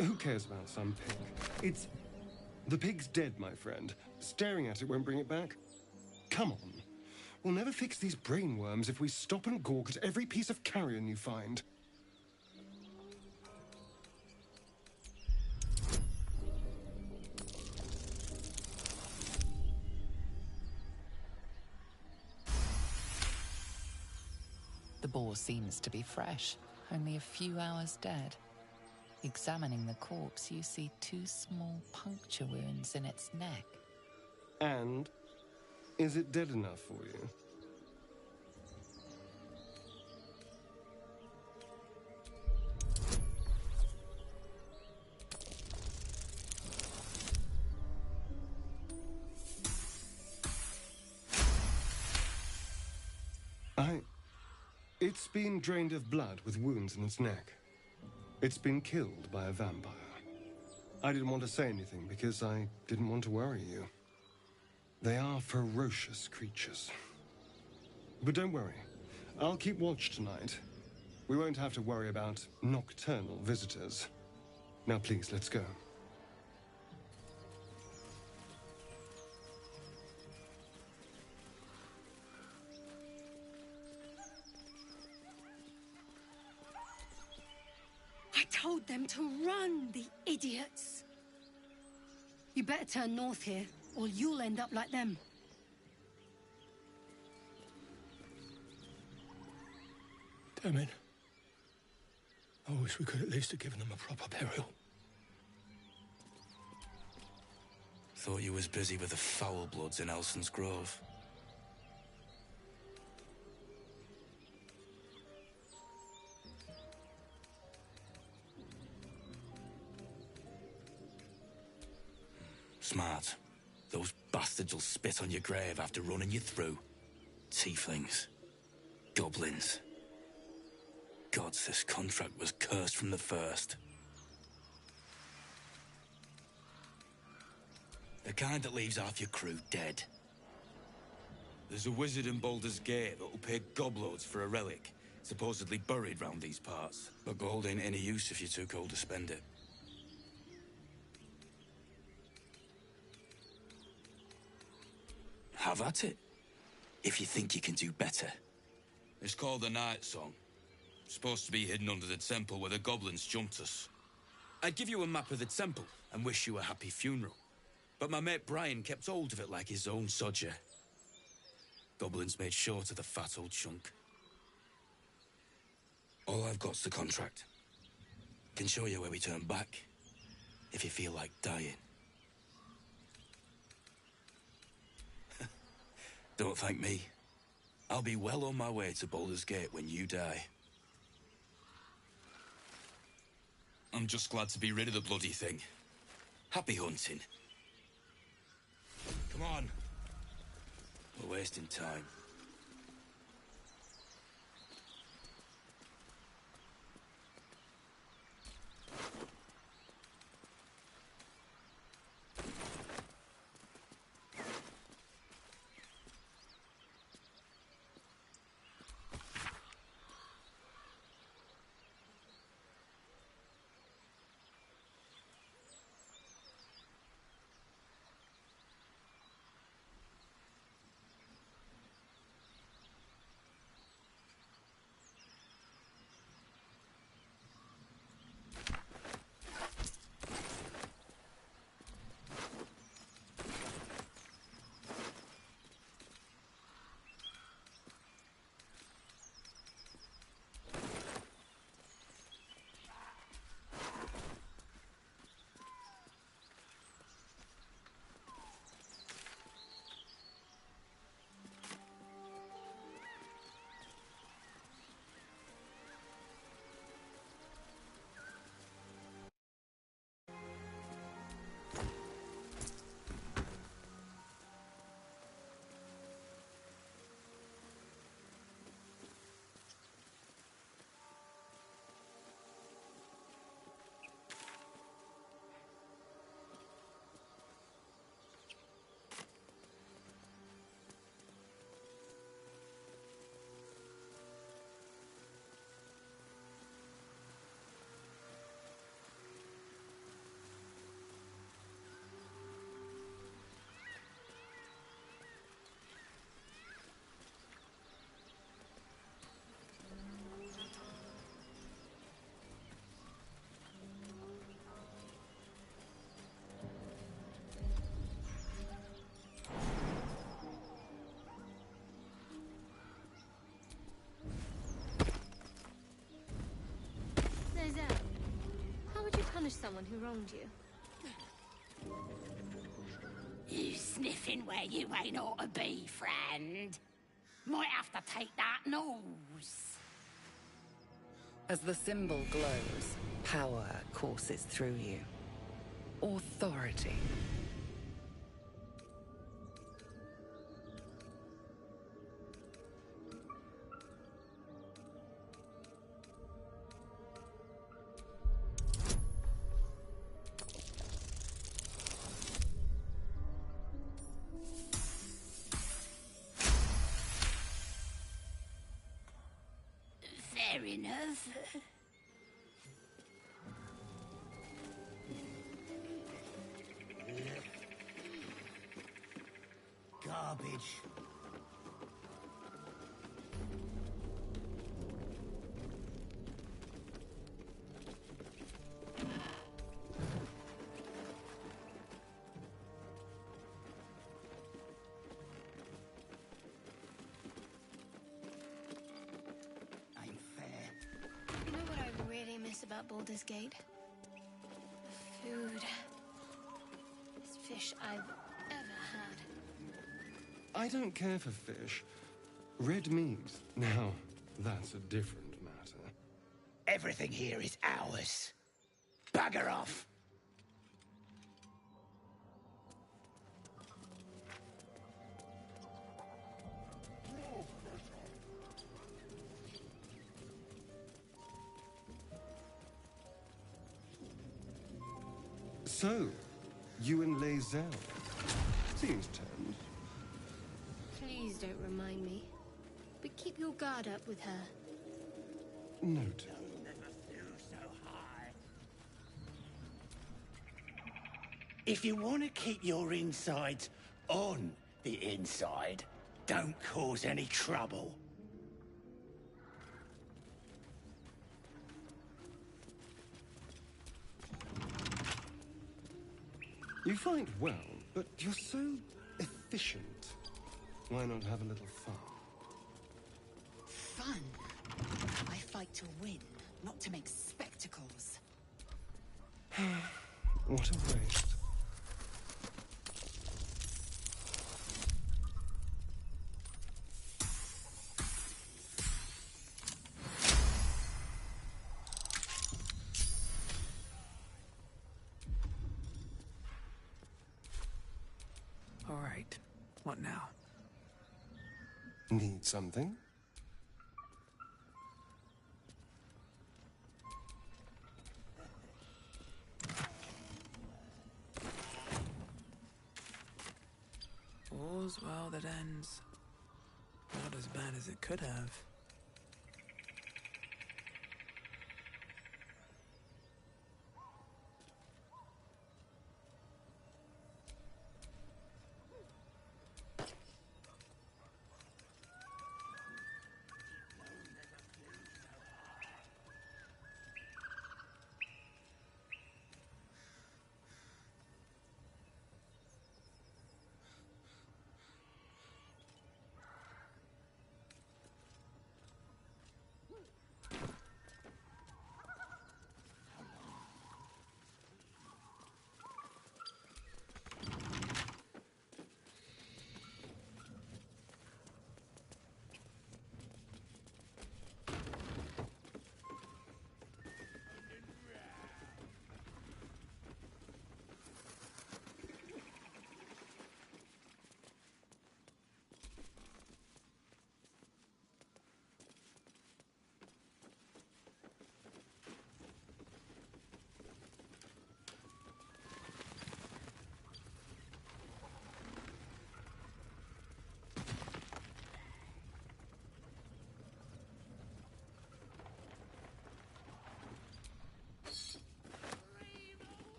Speaker 6: Who cares about some pig? The pig's dead, my friend. Staring at it won't bring it back. Come on. We'll never fix these brainworms if we stop and gawk at every piece of carrion you find.
Speaker 4: The boar seems to be fresh, only a few hours dead. Examining the corpse, you see 2 small puncture wounds in its neck.
Speaker 6: And is it dead enough for you? It's been drained of blood with wounds in its neck. It's been killed by a vampire. I didn't want to say anything because I didn't want to worry you. They are ferocious creatures. But don't worry. I'll keep watch tonight. We won't have to worry about nocturnal visitors. Now please, let's go.
Speaker 13: I told them to run, the idiots. You better turn north here, or you'll end up like them.
Speaker 7: Damn it. I wish we could at least have given them a proper burial.
Speaker 12: Thought you was busy with the foul bloods in Elson's Grove. Smart. Those bastards will spit on your grave after running you through. Tieflings. Goblins. Gods, this contract was cursed from the first. The kind that leaves half your crew dead. There's a wizard in Baldur's Gate that'll pay gobloads for a relic, supposedly buried round these parts. But gold ain't any use if you're too cold to spend it. Have at it, if you think you can do better. It's called the Night Song. Supposed to be hidden under the temple where the goblins jumped us. I'd give you a map of the temple and wish you a happy funeral. But my mate Brian kept hold of it like his own sodger. Goblins made short of the fat old chunk. All I've got's the contract. Can show you where we turn back, if you feel like dying. Don't thank me. I'll be well on my way to Baldur's Gate when you die. I'm just glad to be rid of the bloody thing. Happy hunting. Come on. We're wasting time.
Speaker 3: punish someone who wronged you.
Speaker 14: You sniffing where you ain't ought to be, friend. Might have to take that nose.
Speaker 4: As the symbol glows, power courses through you. Authority.
Speaker 14: Fair enough.
Speaker 5: Garbage. Ain't fair.
Speaker 3: You know what I really miss about Baldur's Gate? Food. Best fish I've ever had.
Speaker 6: I don't care for fish. Red meat, now, that's a different matter.
Speaker 5: Everything here is ours. Bugger off.
Speaker 6: So, you and Lae'zel. Seems tense.
Speaker 3: Please don't remind me. But keep your guard up with her.
Speaker 6: Noted.
Speaker 5: If you want to keep your insides on the inside, don't cause any trouble.
Speaker 6: You fight well, but you're so efficient. Why not have a little fun?
Speaker 10: Fun? I fight to win, not to make spectacles.
Speaker 6: What a waste.
Speaker 2: All right. What now?
Speaker 6: Need something?
Speaker 2: All's well that ends. Not as bad as it could have.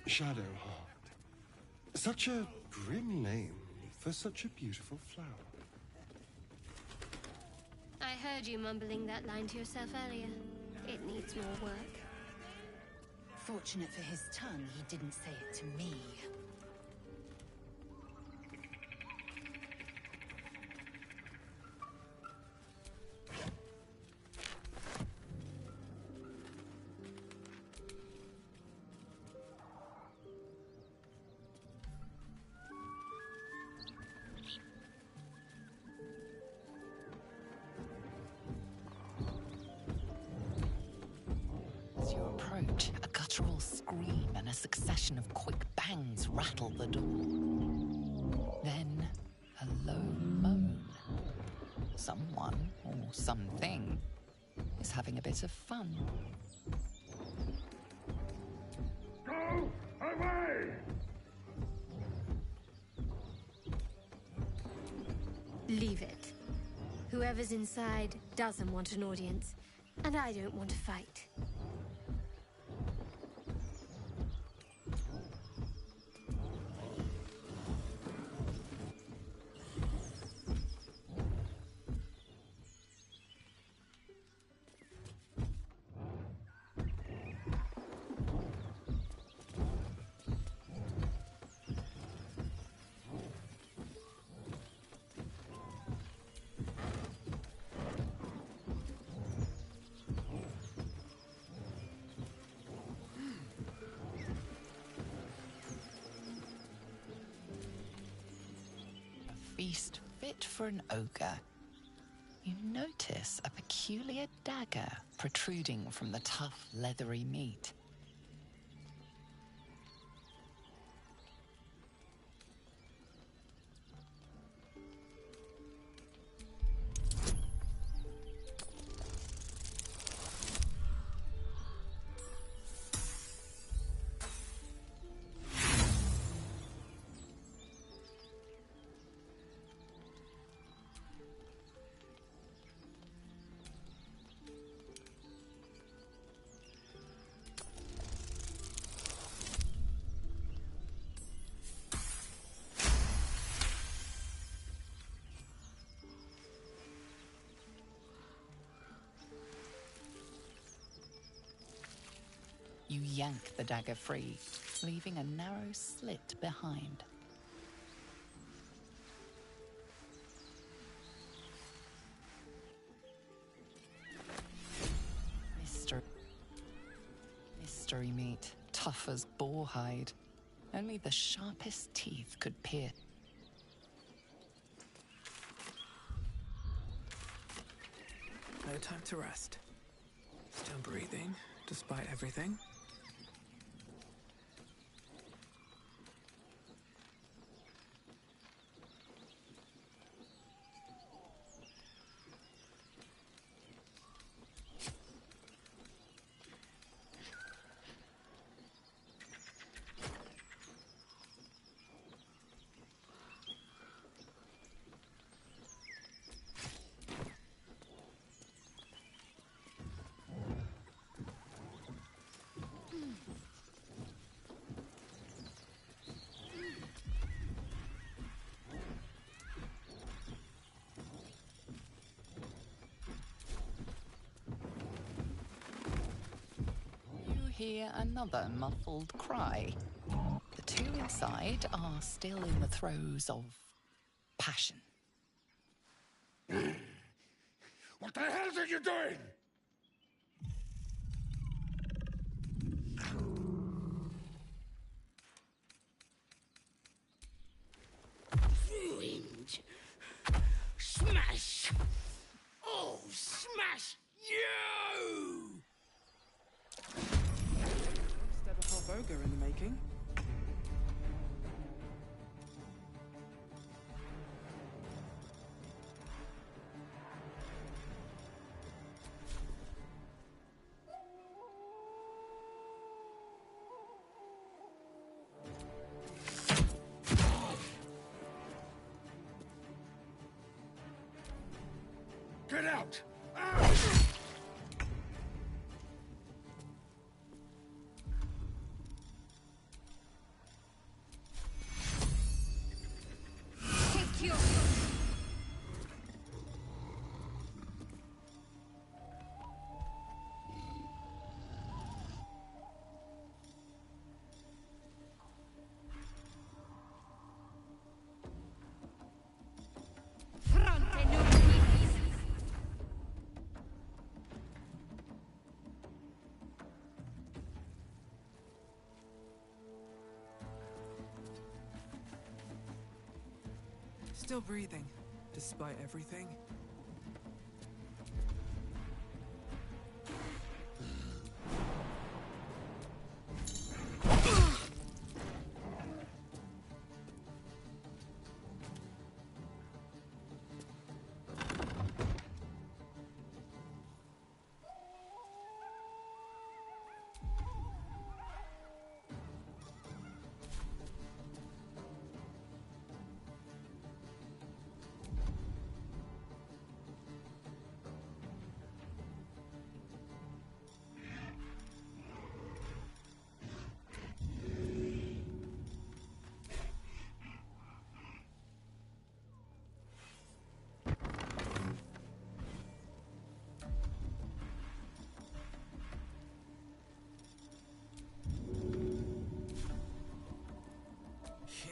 Speaker 6: Shadowheart. Such a grim name for such a beautiful flower.
Speaker 3: I heard you mumbling that line to yourself earlier. It needs more work.
Speaker 10: Fortunate for his tongue, he didn't say it to me.
Speaker 4: approach, a guttural scream and a succession of quick bangs rattle the door. Then, a low moan. Someone, or something, is having a bit of fun.
Speaker 5: Go away!
Speaker 3: Leave it. Whoever's inside doesn't want an audience, and I don't want to fight.
Speaker 4: Feast fit for an ogre. You notice a peculiar dagger protruding from the tough, leathery meat. You yank the dagger free, leaving a narrow slit behind. Mystery meat, tough as boar hide. Only the sharpest teeth could pierce.
Speaker 2: No time to rest. Still breathing, despite everything.
Speaker 4: Hear another muffled cry. The two inside are still in the throes of passion.
Speaker 5: What the hell are you doing?
Speaker 14: Ruined. Smash! Oh, smash you!
Speaker 2: Stab a half ogre in the making.
Speaker 5: Get out!
Speaker 3: Take your... Fronte non quivis.
Speaker 2: Still breathing, despite everything.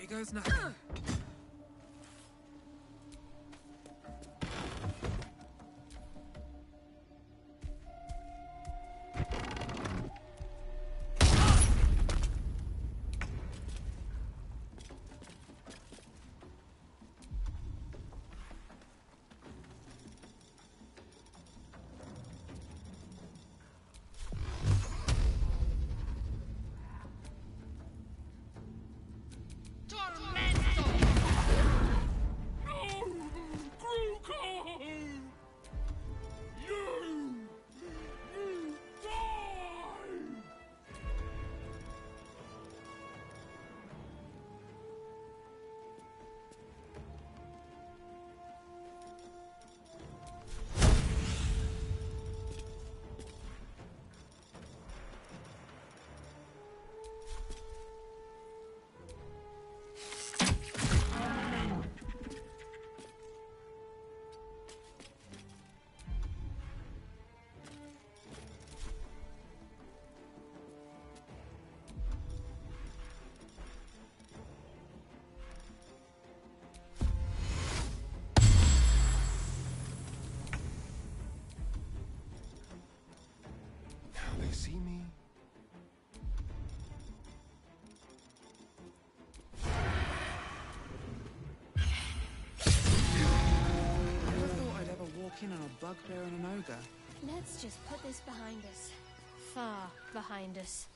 Speaker 2: Here goes nothing.
Speaker 9: They see me.
Speaker 2: Never thought I'd ever walk in on a bugbear and an ogre.
Speaker 3: Let's just put this behind us. Far behind us.